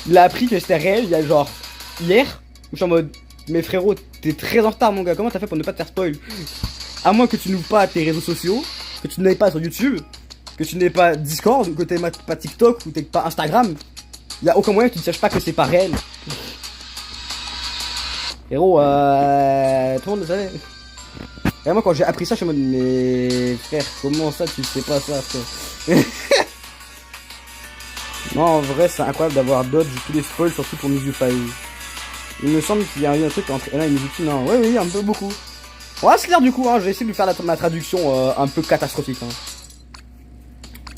Il a appris que c'était réel il y a genre hier. Je suis en mode mais frérot t'es très en retard mon gars, comment t'as fait pour ne pas te faire spoil? À moins que tu n'ouvres pas tes réseaux sociaux, que tu n'ailles pas sur YouTube, que tu n'aies pas Discord, que tu n'aies pas TikTok ou tu n'aies pas Instagram. Il y a aucun moyen que tu ne saches pas que c'est pas réel. Héros, tout le monde le savait. Et moi quand j'ai appris ça je suis en mode mais frère comment ça tu sais pas ça frère. Non en vrai c'est incroyable d'avoir dodge tous les spoils surtout pour Mizu 5. Il me semble qu'il y a eu un truc entre Ella et Mizuki, non oui un peu beaucoup. On va se lire du coup hein, je vais essayer de lui faire ma traduction un peu catastrophique hein.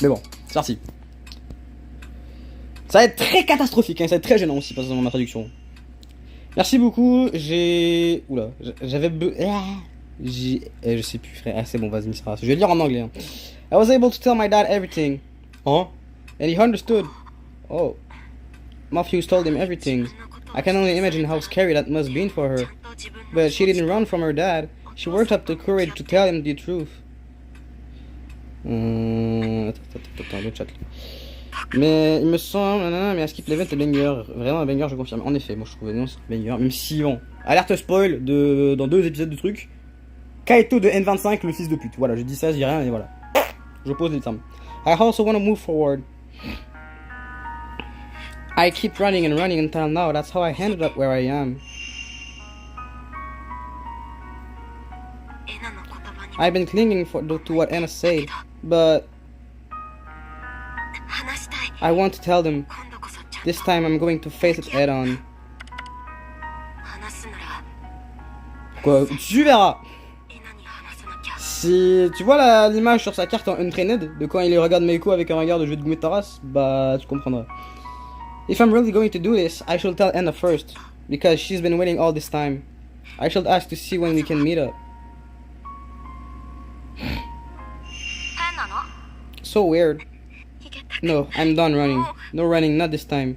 Mais bon, c'est parti. Ça va être très catastrophique hein, ça va être très gênant aussi dans ma traduction. Merci beaucoup, je sais plus frère, ah, c'est bon vas-y ça va. Je vais lire en anglais hein. I was able to tell my dad everything. Huh? And he understood. Oh. Matthews told him everything. I can only imagine how scary that must have been for her. But she didn't run from her dad. She worked up the courage to tell him the truth. Attends, le chat. Mais il me semble, mais à skip l'event est banger. Vraiment un banger, je confirme. En effet, moi je trouve non, c'est banger. Même si bon. Alerte spoil dans 2 épisodes de trucs. Kaito de N25, le fils de pute. Voilà, je dis ça, je dis rien et voilà. Je pose les termes. I also want to move forward. I keep running and running until now. That's how I ended up where I am. I've been clinging to what Anna said, but I want to tell them. This time I'm going to face it head on. Quoi? Tu verras. Si tu vois l'image sur sa carte en untrained de quand il regarde Meiko avec un regard de jeu de Gumitaras, bah tu comprendras. If I'm really going to do this, I should tell Anna first, because she's been waiting all this time. I should ask to see when we can meet up. So weird. No, I'm done running. No running, not this time.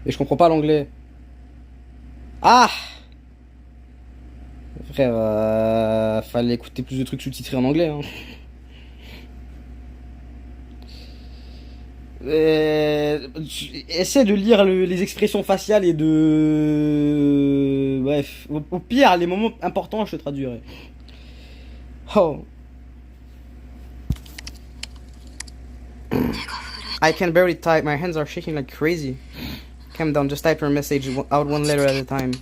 Et je comprends pas l'anglais. Ah! Frère, fallait écouter plus de trucs sous-titrés en anglais. Hein. Essaie de lire les expressions faciales et de... Bref, au pire, les moments importants, je te traduirai. Oh. I can barely type, my hands are shaking like crazy. Calm down, just type your message out one letter at a time.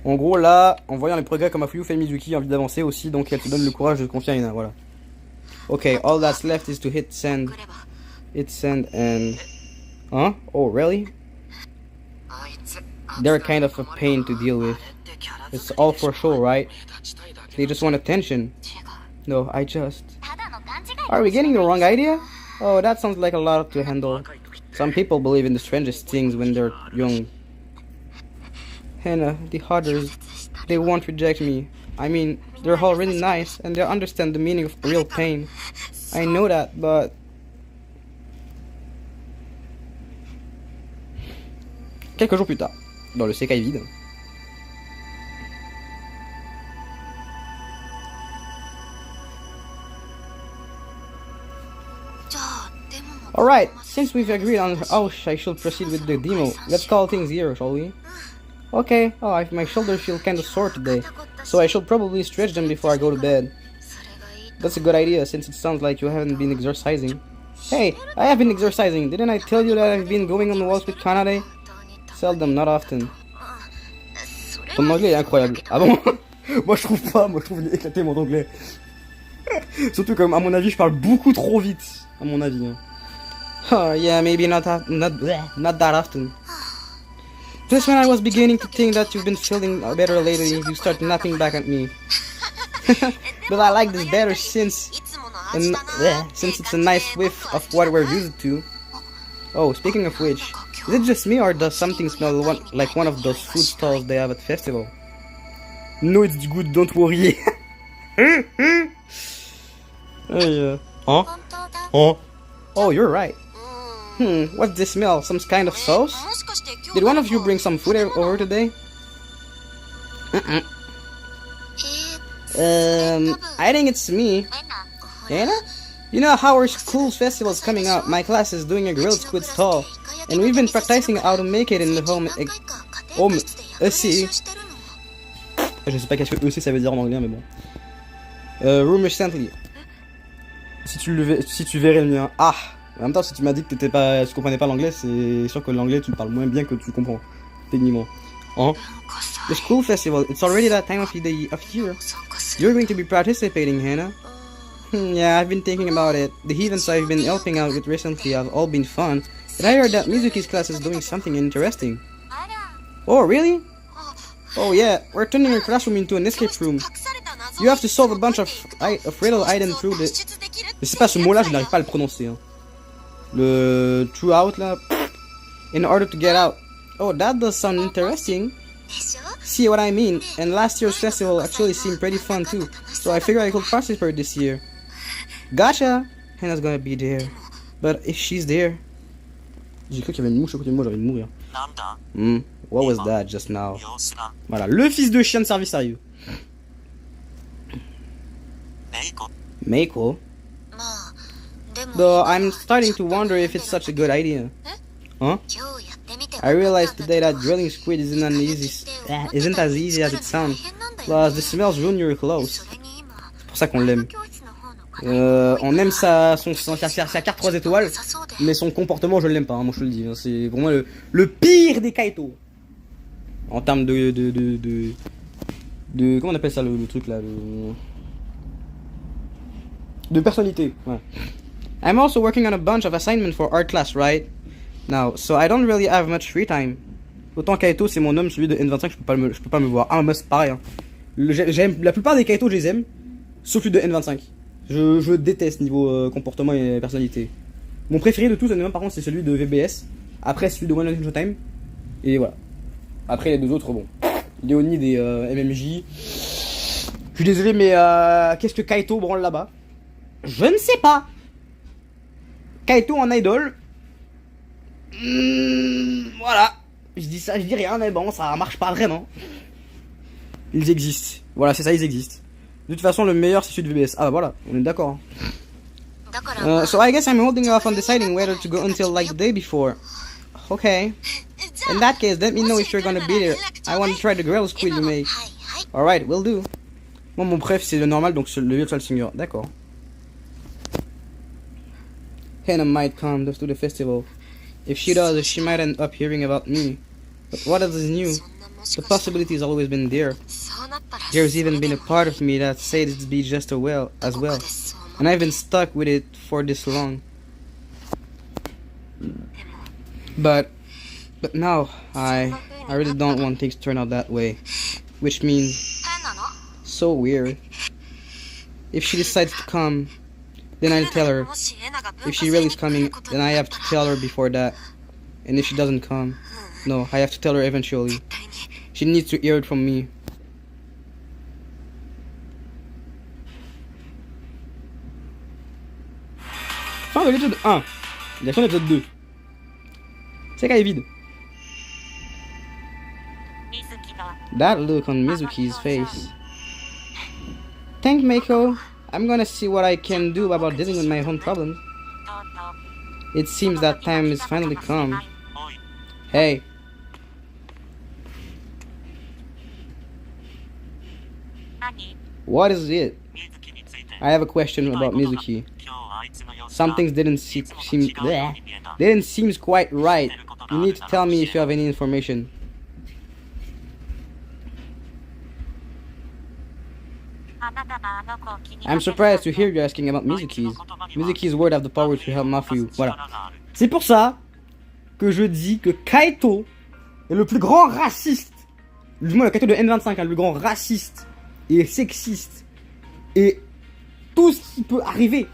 En gros, là, en voyant les progrès comme Afuyu fait Mizuki, envie d'avancer aussi, donc elle te donne le courage de confier à Ina, voilà. Okay, all that's left is to hit send. Hit send and... Huh? Oh, really? They're kind of a pain to deal with. It's all for show, right? They just want attention. No, I just... Are we getting the wrong idea? Oh, that sounds like a lot to handle. Some people believe in the strangest things when they're young. Hannah, the others, they won't reject me. I mean, they're all really nice, and they understand the meaning of real pain. I know that, but... Quelques jours plus tard, dans le Sekai vide. Alright, since we've agreed on how I should proceed with the demo, let's call things here, shall we? Okay, oh, my shoulders feel kinda sore today, so I should probably stretch them before I go to bed. That's a good idea, since it sounds like you haven't been exercising. Hey, I have been exercising, didn't I tell you that I've been going on the walks with Kanade? Seldom, not often. Ton anglais est incroyable. Ah bon? Moi je trouve pas, moi je trouve éclaté mon anglais. Surtout comme à mon avis je parle beaucoup trop vite, à mon avis. Hein. Oh yeah, maybe not that often. Just when I was beginning to think that you've been feeling better lately, you start napping back at me. But I like this better since it's a nice whiff of what we're used to. Oh, speaking of which, is it just me or does something smell like one of those food stalls they have at festival? No, it's good, don't worry. Huh? Oh, you're right. What's this smell? Some kind of sauce? Did one of you bring some food over today? I think it's me. Anna? You know how our school's festival's coming up, my class is doing a grilled squid stall, and we've been practicing how to make it in the home EC. Je sais pas qu'est-ce que EC ça veut dire en anglais, mais bon. Room recently. Si tu verrais le mien. Ah! En même temps, si tu m'as dit que tu comprenais pas l'anglais, c'est sûr que l'anglais tu le parles moins bien que tu comprends, techniquement. Hein? The school festival, it's already that time of year. You're going to be participating, Hannah? Yeah, I've been thinking about it. The events I've been helping out with recently have all been fun, but I heard that Mizuki's class is doing something interesting. Oh, really? Oh yeah, we're turning your classroom into an escape room. You have to solve a bunch of riddle items through the... Je sais pas, ce mot-là, je n'arrive pas à le prononcer. Hein. Le throughout là, in order to get out. Oh, that does sound interesting. See what I mean? And last year's festival actually seemed pretty fun too, so I figured I could participate this year. Gotcha! Hannah's gonna be there. But if she's there... J'ai cru qu'il y avait une mouche à côté de moi, j'ai envie de mourir. What was that just now? Voilà, le fils de chien de service sérieux. Meiko? Though I'm starting to wonder if it's such a good idea. Huh? I realized today that drilling squid isn't isn't as easy as it sounds. Plus, the smells ruin your clothes. C'est pour ça qu'on l'aime. On aime sa carte 3 étoiles, mais son comportement, je l'aime pas, hein, moi je te le dis. Hein, c'est vraiment le pire des Kaito. En termes de comment on appelle ça le truc là de personnalité. Ouais. I'm also working on a bunch of assignments for art class right now, so I don't really have much free time. Autant Kaito c'est mon homme, celui de N25, je peux pas me voir. Ah moi c'est pareil. Hein. J'aime la plupart des Kaito, je les aime, sauf celui de N25. Je déteste niveau comportement et personnalité. Mon préféré de tous, par contre, c'est celui de VBS. Après celui de One Night in Showtime. Et voilà. Après les deux autres, bon. Léonide et MMJ. Je suis désolé, mais qu'est-ce que Kaito branle là-bas? Je ne sais pas. Kaito en idol. Voilà. Je dis ça, je dis rien, mais bon, ça marche pas vraiment. Ils existent. Voilà, c'est ça, ils existent. De toute façon, le meilleur c'est celui de VBS. Ah bah voilà, on est d'accord. So I guess I'm holding off on deciding whether to go until like the day before. Okay. In that case, let me know if you're gonna be there. I want to try the girl squid you make. Alright, will do. Moi, mon préf c'est le normal, donc le virtual singer. D'accord. Hannah might come to the festival. If she does, she might end up hearing about me. But what else is new? The possibility has always been there. There's even been a part of me that said it'd be just as well, and I've been stuck with it for this long. But now I really don't want things to turn out that way, which means so weird. If she decides to come, then I'll tell her. If she really is coming, then I have to tell her before that. And if she doesn't come, no, I have to tell her eventually. She needs to hear it from me. Fin de l'épisode 1. Direction de l'épisode 2. Sekai est vide. That look on Mizuki's face. Thank Meiko. I'm gonna see what I can do about dealing with my own problems. It seems that time has finally come. Hey. What is it? I have a question about Mizuki. Some things didn't seem quite right. You need to tell me if you have any information. I'm surprised to hear you asking about Mizuki's word have the power to help Mafuyu. Voilà. C'est pour ça que je dis que Kaito est le plus grand raciste. Du moins le Kaito de N25, hein, le plus grand raciste et sexiste et tout ce qui peut arriver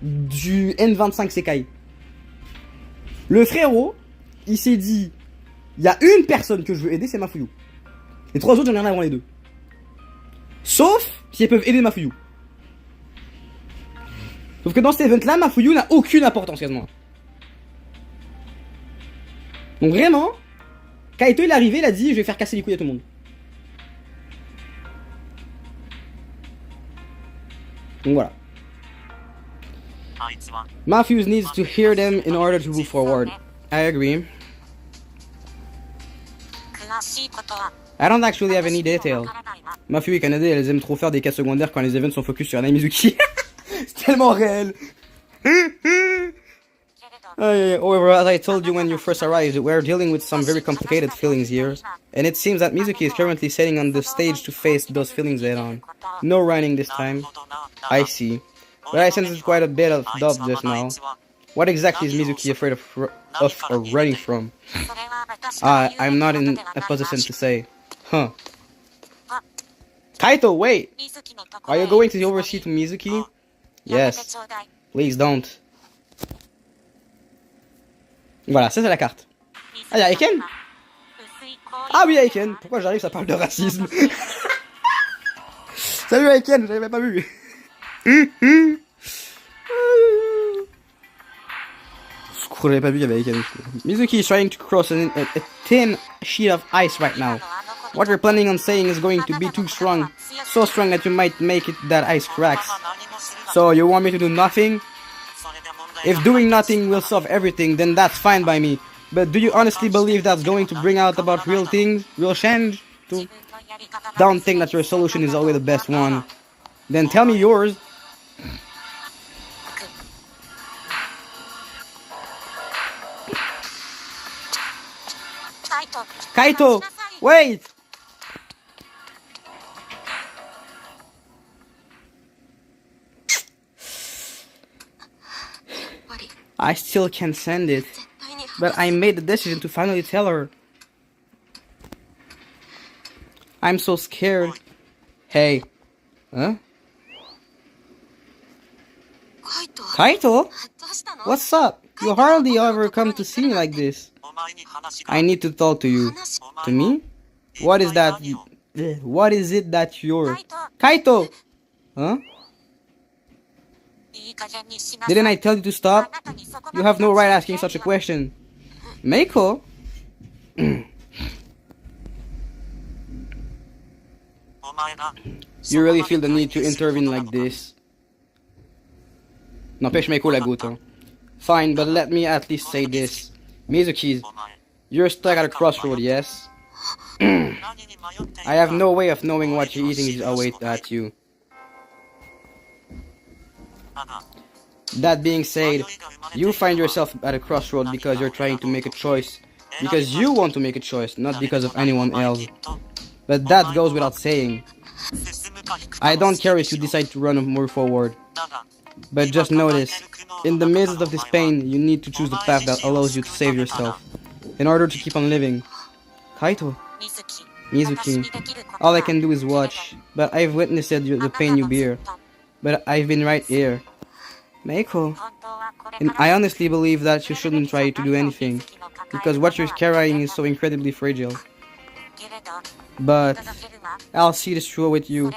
du N25 Sekai. Le frérot, il s'est dit, il y a une personne que je veux aider, c'est Mafuyu. Les trois autres, j'en ai rien avant les deux. Sauf si elles peuvent aider Mafuyu. Sauf que dans cet event-là, Mafuyu n'a aucune importance quasiment. Donc vraiment, Kaito il est arrivé, il a dit, je vais faire casser les couilles à tout le monde. Donc voilà. Mafuyu needs to hear them in order to move forward. I agree. I don't actually have any detail. Mafuyu et Kanade, elles aiment trop faire des cas secondaires quand les events sont focus sur Anna Mizuki. C'est tellement réel. However, as I told you when you first arrived, we're dealing with some very complicated feelings here. And it seems that Mizuki is currently sitting on the stage to face those feelings head on. No running this time. I see. But I sensed quite a bit of doubt just now. What exactly is Mizuki afraid of or running from? I'm not in a position to say. Huh. Kaito, wait! Are you going to the oversee to Mizuki? Yes. Please don't. Voilà, ça c'est la carte. Ah, y'a Aiken? Ah oui, Aiken. Pourquoi j'arrive, ça parle de racisme. Salut Aiken, j'avais pas vu. J'avais pas vu, il y avait Aiken. Mizuki is trying to cross a thin sheet of ice right now. What you're planning on saying is going to be too strong. So strong that you might make it that ice cracks. So you want me to do nothing? If doing nothing will solve everything, then that's fine by me. But do you honestly believe that's going to bring out about real things, real change? too. Don't think that your solution is always the best one. Then tell me yours. Kaito! Wait! I still can't send it. But I made the decision to finally tell her. I'm so scared. Hey. Huh? Kaito? What's up? You hardly ever come to see me like this. I need to talk to you. To me? What is that? What is it that you're... Kaito! Huh? Didn't I tell you to stop? You have no right asking such a question. Meiko? You really feel the need to intervene like this? N'empêche Meiko la goutte, hein. Fine, but let me at least say this. Mizuki, you're stuck at a crossroad, yes? I have no way of knowing what your eating is await at you. That being said, you find yourself at a crossroad because you're trying to make a choice. Because you want to make a choice, not because of anyone else. But that goes without saying. I don't care if you decide to run or move forward. But just notice, in the midst of this pain, you need to choose the path that allows you to save yourself, in order to keep on living. Kaito. Mizuki. All I can do is watch, but I've witnessed the pain you bear. But I've been right here. Meiko. And I honestly believe that you shouldn't try to do anything, because what you're carrying is so incredibly fragile. But I'll see this through with you,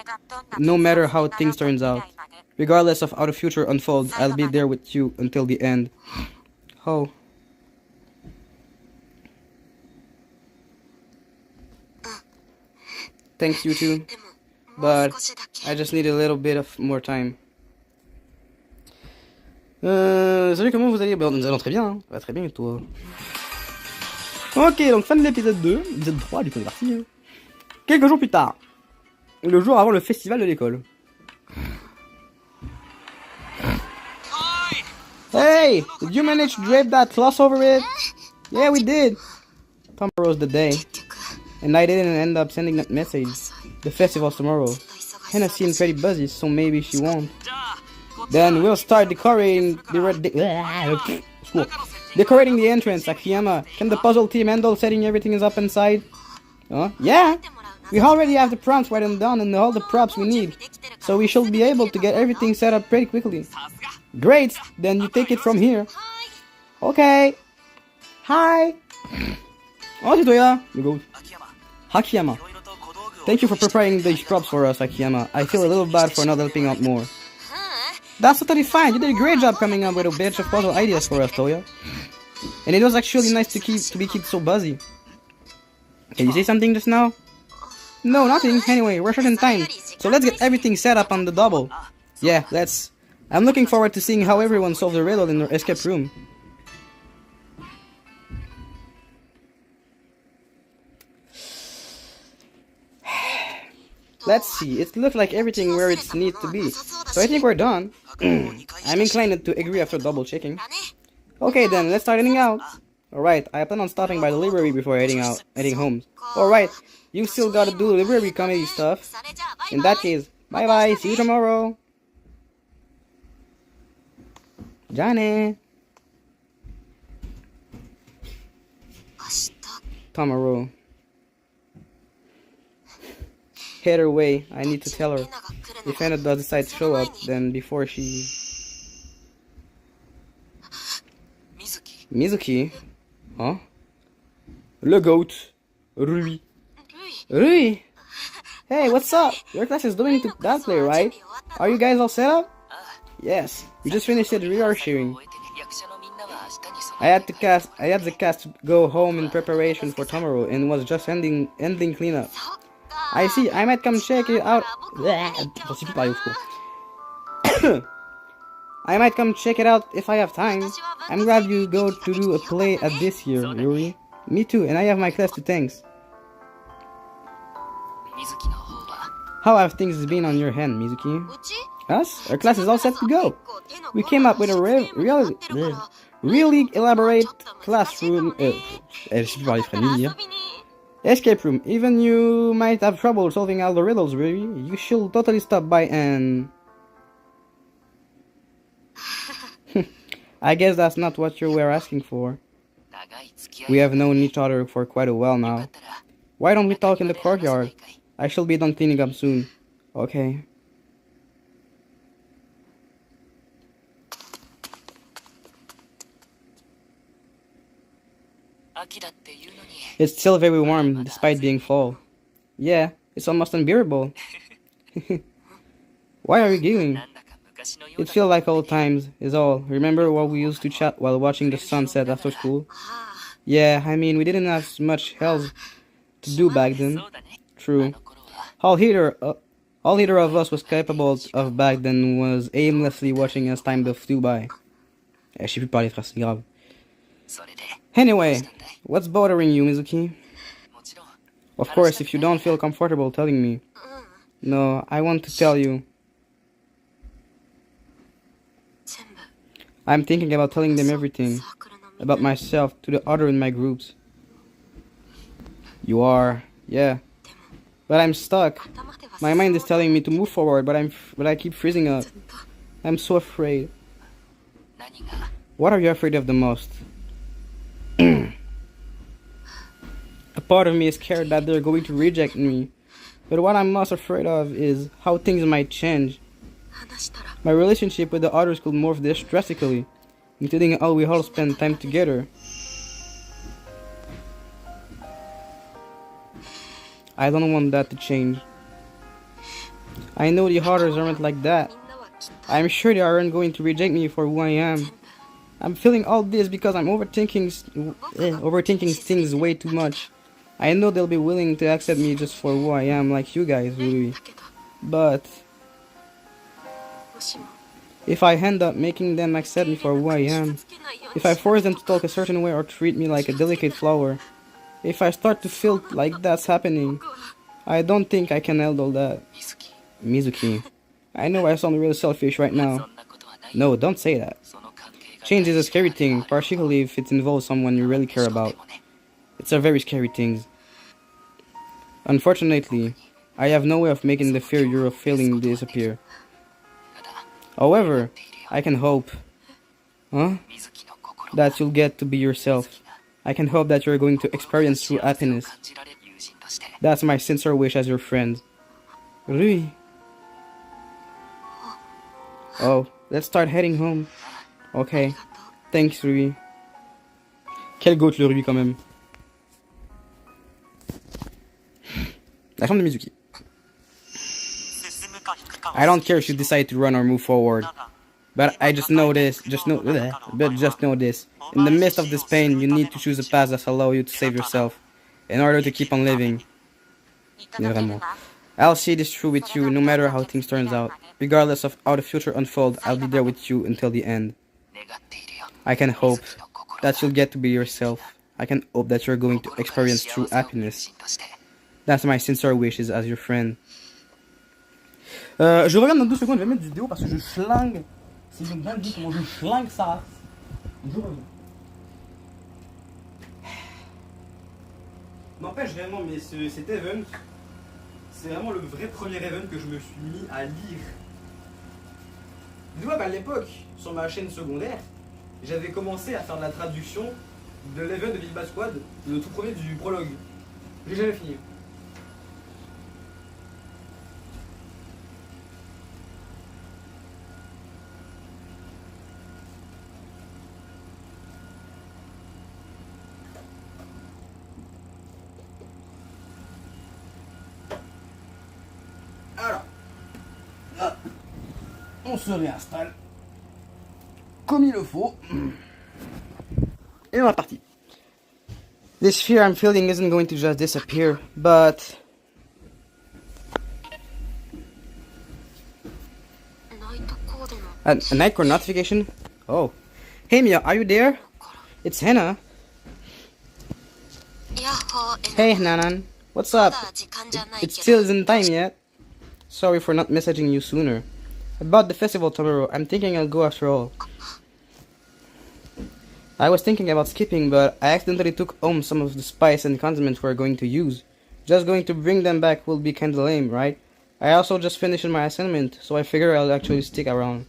no matter how things turns out. Regardless of how the future unfolds, I'll be there with you until the end. Oh. Thanks, you too. But I just need a little bit of more time. Salut, comment vous allez? Nous allons très bien, hein. Ouais, très bien, et toi? Ok, donc fin de l'épisode 2, épisode 3, du coup on est parti. Hein. Quelques jours plus tard, le jour avant le festival de l'école. Hey, did you manage to drape that cloth over it? Yeah, we did. Tomorrow's the day. And I didn't end up sending that message. The festival's tomorrow. Hannah seemed pretty busy, so maybe she won't. Then we'll start decorating decorating the entrance, Akiyama. Can the puzzle team handle setting everything up inside? Yeah. We already have the prompts written down and all the props we need. So we should be able to get everything set up pretty quickly. Great, then you take it from here. Okay. Hi. Oh, Toya. You go. Akiyama. Thank you for preparing these props for us, Akiyama. I feel a little bad for not helping out more. That's totally fine. You did a great job coming up with a bunch of puzzle ideas for us, Toya. And it was actually nice to be kept so busy. Can you say something just now? No, nothing. Anyway, we're short in time, so let's get everything set up on the double. Yeah, let's. I'm looking forward to seeing how everyone solves the riddle in their escape room. Let's see, it looks like everything where it needs to be, so I think we're done. I'm inclined to agree after double checking. Okay then, let's start heading out. Alright, I plan on stopping by the library before heading home. Alright, you still gotta do the library comedy stuff. In that case, bye bye, see you tomorrow. Johnny. Tomorrow. Head her way, I need to tell her. If Anna does decide to show up, then before she... Mizuki? Huh? Le goat. Rui. Rui! Hey, what's up? Your class is doing that play, right? Are you guys all set up? Yes, we just finished it rearranging. I had the cast to go home in preparation for tomorrow and was just ending cleanup. I see, I might come check it out. I might come check it out if I have time. I'm glad you go to do a play at this year, Yuri. Me too, and I have my class to thanks. How have things been on your hand, Mizuki? Us? Our class is all set to go. We came up with a really elaborate classroom. Je sais plus parler français. Escape room. Even you might have trouble solving all the riddles, really. You should totally stop by and. I guess that's not what you were asking for. We have known each other for quite a while now. Why don't we talk in the courtyard? I shall be done cleaning up soon. Okay. It's still very warm, despite being fall. Yeah, it's almost unbearable. Why are you giggling? It feels like old times, is all. Remember what we used to chat while watching the sunset after school? Yeah, I mean, we didn't have much else to do back then. True. All either of us was capable of back then was aimlessly watching as time flew by. Je sais plus parler frère, c'est grave. Anyway, what's bothering you, Mizuki? Of course, if you don't feel comfortable telling me. No, I want to tell you. I'm thinking about telling them everything. About myself to the other in my groups. You are, yeah. But I'm stuck. My mind is telling me to move forward, but I keep freezing up. I'm so afraid. What are you afraid of the most? A part of me is scared that they're going to reject me. But what I'm most afraid of is how things might change. My relationship with the others could morph this drastically, including how we all spend time together. I don't want that to change. I know the others aren't like that. I'm sure they aren't going to reject me for who I am. I'm feeling all this because I'm overthinking things way too much. I know they'll be willing to accept me just for who I am, like you guys, really. But if I end up making them accept me for who I am, if I force them to talk a certain way or treat me like a delicate flower, if I start to feel like that's happening, I don't think I can handle that. Mizuki, I know I sound really selfish right now. No, don't say that. Change is a scary thing, particularly if it involves someone you really care about. It's a very scary thing. Unfortunately, I have no way of making the fear you're feeling disappear. However, I can hope, that you'll get to be yourself. I can hope that you're going to experience true happiness. That's my sincere wish as your friend. Rui. Oh, let's start heading home. Okay. Thanks, Rui. Quel goat le Rui quand même. La chambre de Mizuki. I don't care if you decide to run or move forward. But just know this. In the midst of this pain, you need to choose a path that allows you to save yourself. In order to keep on living. I'll see this through with you no matter how things turns out. Regardless of how the future unfolds, I'll be there with you until the end. I can hope that you'll get to be yourself. I can hope that you're going to experience true happiness. That's my sincere wishes as your friend. Je regarde dans 2 secondes, je vais mettre du vidéo parce que je schlingue. Si je me bien dit comment je schlingue ça. Je reviens. N'empêche vraiment, mais cet event, c'est vraiment le vrai premier event que je me suis mis à lire. Tu vois, à l'époque, sur ma chaîne secondaire, j'avais commencé à faire de la traduction de l'event de Bilba Squad, le tout premier du prologue. J'ai jamais fini. Alors, là, on se réinstalle comme il le faut. Et on est parti. This fear I'm feeling isn't going to just disappear, but a Nightcore notification? Oh. Hey Mia, are you there? It's Hannah. Hey Nanan. What's up? It still isn't time yet. Sorry for not messaging you sooner. About the festival tomorrow, I'm thinking I'll go after all. I was thinking about skipping, but I accidentally took home some of the spice and condiments we're going to use. Just going to bring them back will be kinda lame, right? I also just finished my assignment, so I figure I'll actually stick around.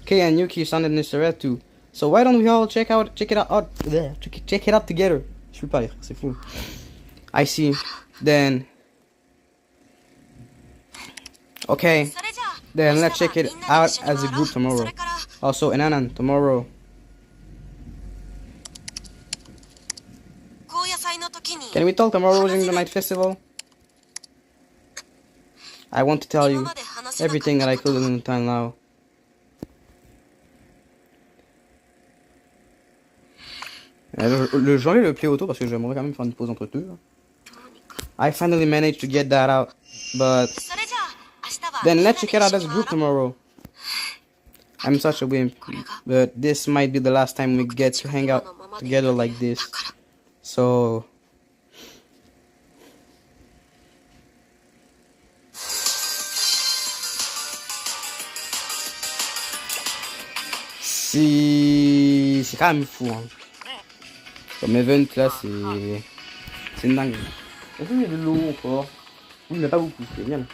Kay and Yuki sounded interested too. So why don't we all check it out together? Je peux pas lire, c'est fou. I see. Then okay. Then let's check it out as a group tomorrow. Also, Enanan, tomorrow. Can we talk tomorrow during the night festival? I want to tell you everything that I could in time now. Je vais le plier auto parce que j'aimerais quand même faire une pause entre deux. I finally managed to get that out, but then let's check it out as a group tomorrow. I'm such a wimp, but this might be the last time we get to hang out together like this. So c'est quand même fou, hein. Comme event là, c'est une dingue. Est-ce qu'il y a de l'eau encore? Oui, mais pas beaucoup, c'est bien.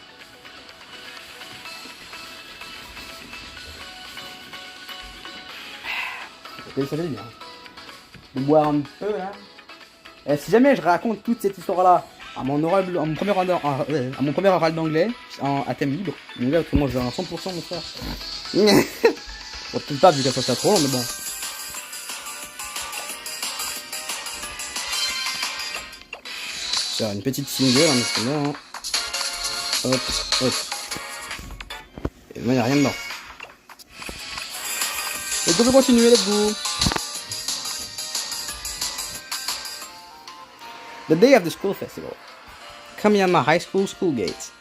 Ça fait bien de boire un peu là. Et si jamais je raconte toute cette histoire là à mon premier oral d'anglais à thème libre, mon gars, autrement je vais à 100% mon frère. Bon, peut-être pas vu qu'elle soit trop long, mais bon. Faire une petite single en attendant. Hein. Hop, hop. Et moi, il n'y a rien dedans. Et on peut continuer, let's go. The day of the school festival. Kamiyama High School school gates.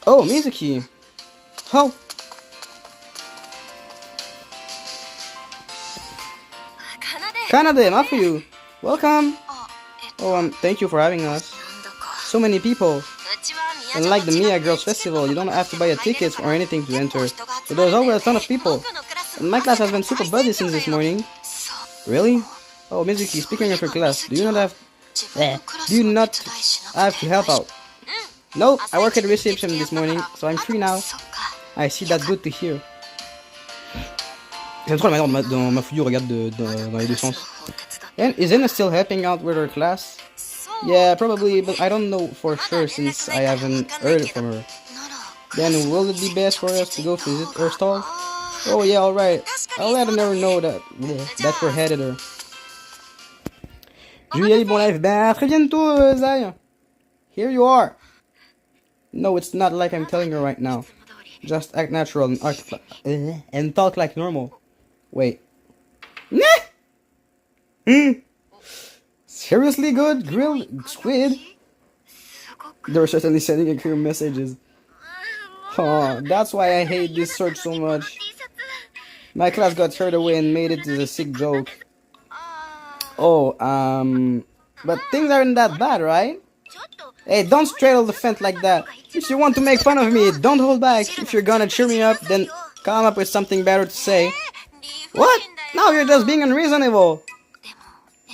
Oh, Mizuki. How? Kanade, Mafuyu. Welcome. Oh, thank you for having us. So many people. And like the Mia Girls Festival, you don't have to buy a ticket or anything to enter. So there's always a ton of people. And my class has been super busy since this morning. Really? Oh, Mizuki, speaking of your class, do you not have to help out? No, I work at the reception this morning, so I'm free now. I see, that's good to hear. J'aime trop la manière dont Mafuyu regarde dans les deux sens. And isn't still helping out with her class? Yeah, probably, but I don't know for sure since I haven't heard it from her. Then will it be best for us to go visit her stall? Oh yeah, alright. I'll let her know that we're headed her. Julie, bon live. Ben, à très bientôt, Zay. Here you are. No, it's not like I'm telling her right now. Just act natural and talk like normal. Wait. Seriously good grilled squid? They're certainly sending in clear messages. Oh, that's why I hate this search so much. My class got turned away and made it as a sick joke. Oh, but things aren't that bad, right? Hey, don't straddle the fence like that. If you want to make fun of me, don't hold back. If you're gonna cheer me up, then come up with something better to say. What? Now you're just being unreasonable.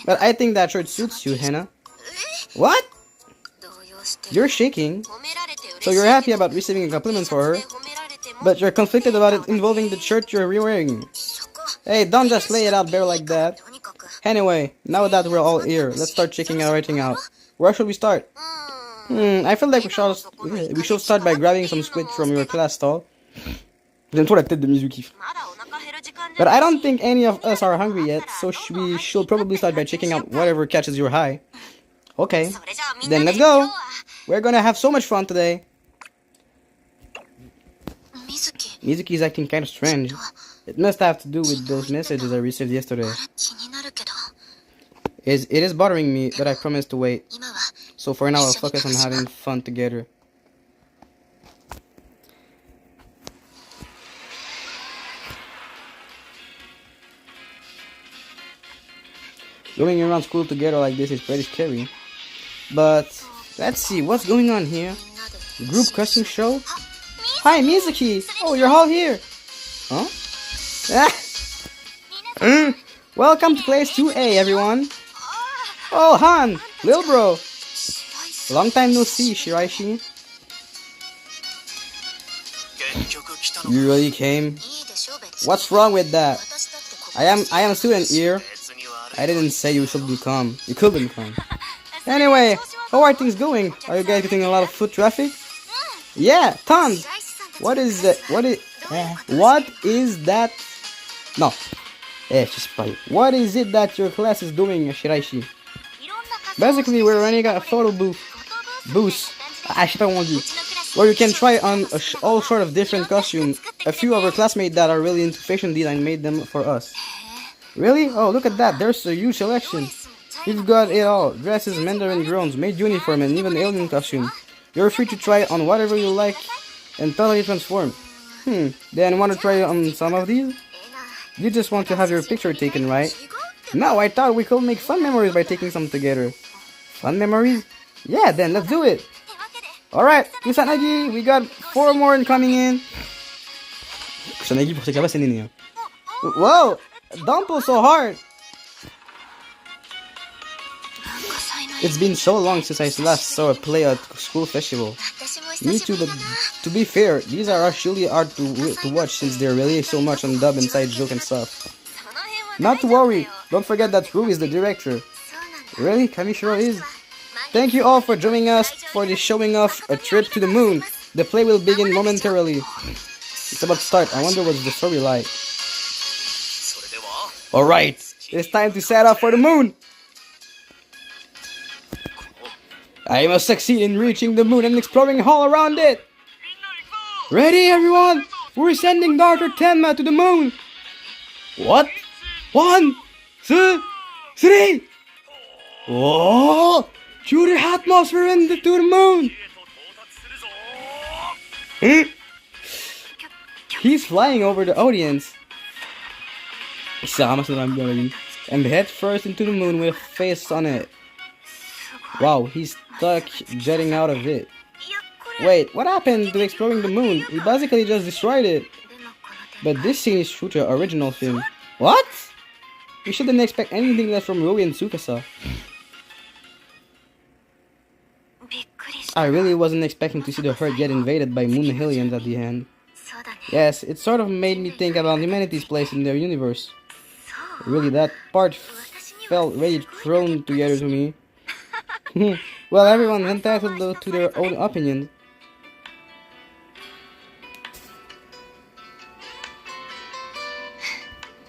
But I think that shirt suits you, Hannah. What? You're shaking. So you're happy about receiving a compliment for her, but you're conflicted about it involving the shirt you're wearing. Hey, don't just lay it out bare like that. Anyway, now that we're all here, let's start checking everything out. Where should we start? I feel like we should start by grabbing some squid from your class stall. J'aime trop la tête de Mizuki. But I don't think any of us are hungry yet, so we should probably start by checking out whatever catches your eye. Okay, then let's go. We're gonna have so much fun today. Mizuki is acting kind of strange. It must have to do with those messages I received yesterday. It is bothering me, but I promise to wait. So for now, I'll focus on having fun together. Going around school together like this is pretty scary. But let's see what's going on here. Group costume show. Hi, Mizuki. Oh, you're all here. Huh? Welcome to class 2A, everyone. Oh, Han, little bro. Long time no see, Shiraishi. You really came? What's wrong with that? I am a student here. I didn't say you shouldn't come. You couldn't come. Anyway, how are things going? Are you guys getting a lot of foot traffic? Yeah, tons. What is that? What is that? No. What is it that your class is doing, Shiraishi? Basically, we're running a photo booth, where you can try on all sort of different costumes. A few of our classmates that are really into fashion design made them for us. Really? Oh, look at that. There's a huge selection. We've got it all. Dresses, Mandarin drones, made uniform, and even alien costume. You're free to try on whatever you like and totally transform. Then want to try on some of these? You just want to have your picture taken, right? No, I thought we could make fun memories by taking some together. Fun memories? Yeah, then let's do it. Alright, Kusanagi, we got 4 more coming in. Kusanagi pour ses crevasses, c'est néné. Whoa! Don't pull so hard! It's been so long since I last saw a play at school festival. Me too, but to be fair, these are actually hard to watch since they're really so much on dub and side joke and stuff. Not to worry, don't forget that Rue is the director. Really? Kamishiro is? Thank you all for joining us for this showing off a trip to the moon. The play will begin momentarily. It's about to start. I wonder what's the story like. Alright, it's time to set up for the moon. I must succeed in reaching the moon and exploring all around it. Ready, everyone? We're sending Dr. Tenma to the moon. What? 1, 2, 3. Oh! Through the atmosphere and to the moon. He's flying over the audience. And head first into the moon with a face on it. Wow, he's stuck jetting out of it. Wait, what happened to exploring the moon? He basically just destroyed it. But this scene is true to the original film. What? We shouldn't expect anything less from Rui and Tsukasa. I really wasn't expecting to see the Earth get invaded by moon aliens at the end. Yes, it sort of made me think about humanity's place in their universe. Really, that part felt really thrown together to me. Well, everyone entitled to their own opinion.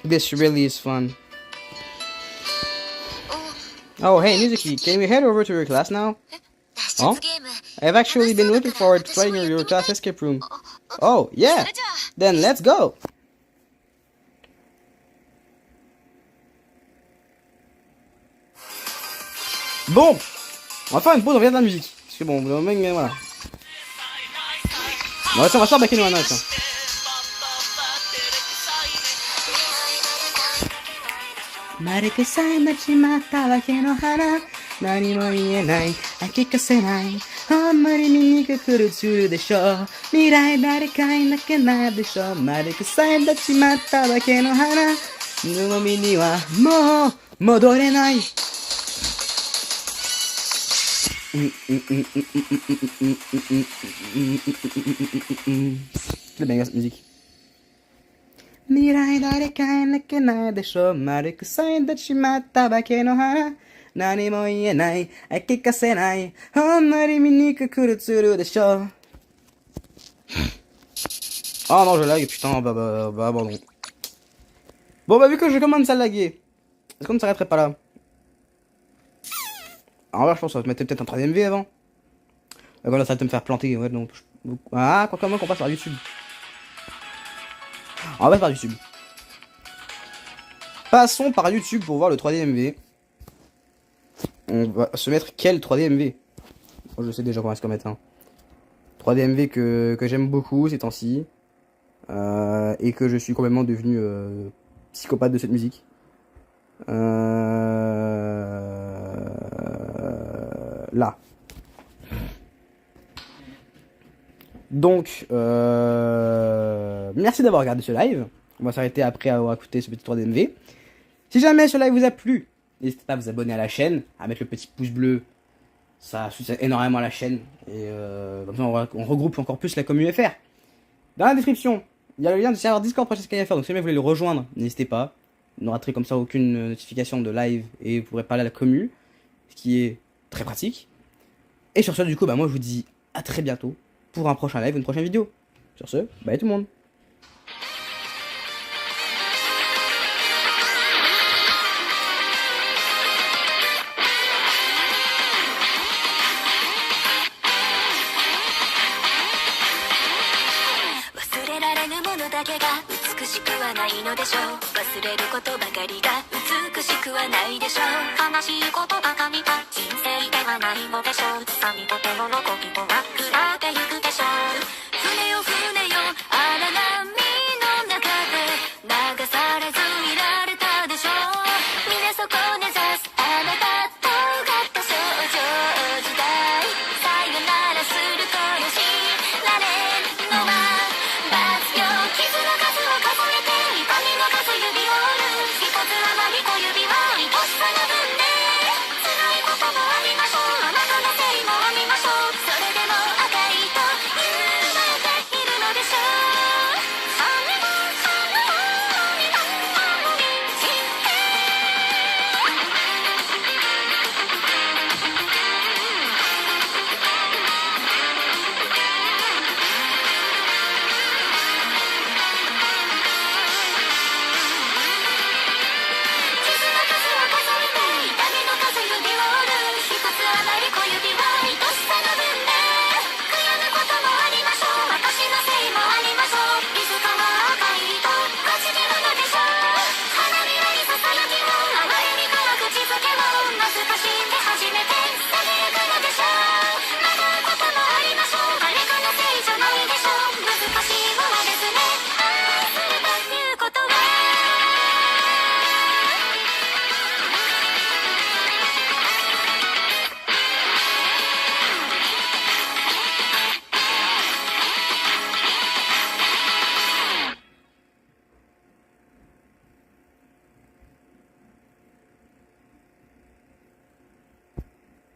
This really is fun. Oh, hey, Mizuki, can we head over to your class now? Huh? I've actually been looking forward to trying your class escape room. Oh, yeah. Then let's go. Bon, on va faire une pause, on vient de la musique. Parce que bon, voilà. On va se faire baquer nous un autre. C'est bien cette musique. Mirai darekai nakenai desho maru kusai dachimatta bake no hara nani mo ienai akikasenai honmari miniku kurutsuru desho. Oh non, je lag, putain, bah, bon. Bon, bah, vu que je commence à laguer, est-ce qu'on ne s'arrêterait pas là? En vrai, je pense qu'on va te mettre peut-être un 3ème V avant. Voilà, ça va te me faire planter, ouais, non. Ah, quoi, comment qu'on passe par YouTube? On va passer par YouTube. Passons par YouTube pour voir le 3ème V. On va se mettre quel 3ème V? Moi, je sais déjà comment est-ce qu'on met un 3ème V que j'aime beaucoup ces temps-ci. Et que je suis complètement devenu psychopathe de cette musique. là. Donc, merci d'avoir regardé ce live. On va s'arrêter après avoir écouté ce petit 3DMV. Si jamais ce live vous a plu, n'hésitez pas à vous abonner à la chaîne, à mettre le petit pouce bleu. Ça soutient énormément la chaîne. Et comme ça, on regroupe encore plus la commu FR. Dans la description, il y a le lien du serveur Discord pour FR. Donc si jamais vous voulez le rejoindre, n'hésitez pas. Vous ne raterez comme ça aucune notification de live et vous pourrez parler à la commu. Ce qui est très pratique. Et sur ce, du coup, moi je vous dis à très bientôt pour un prochain live ou une prochaine vidéo. Sur ce, bye tout le monde.人生ではないのでしょう。つさみとてもの恋とは振られてゆくでしょう。船を船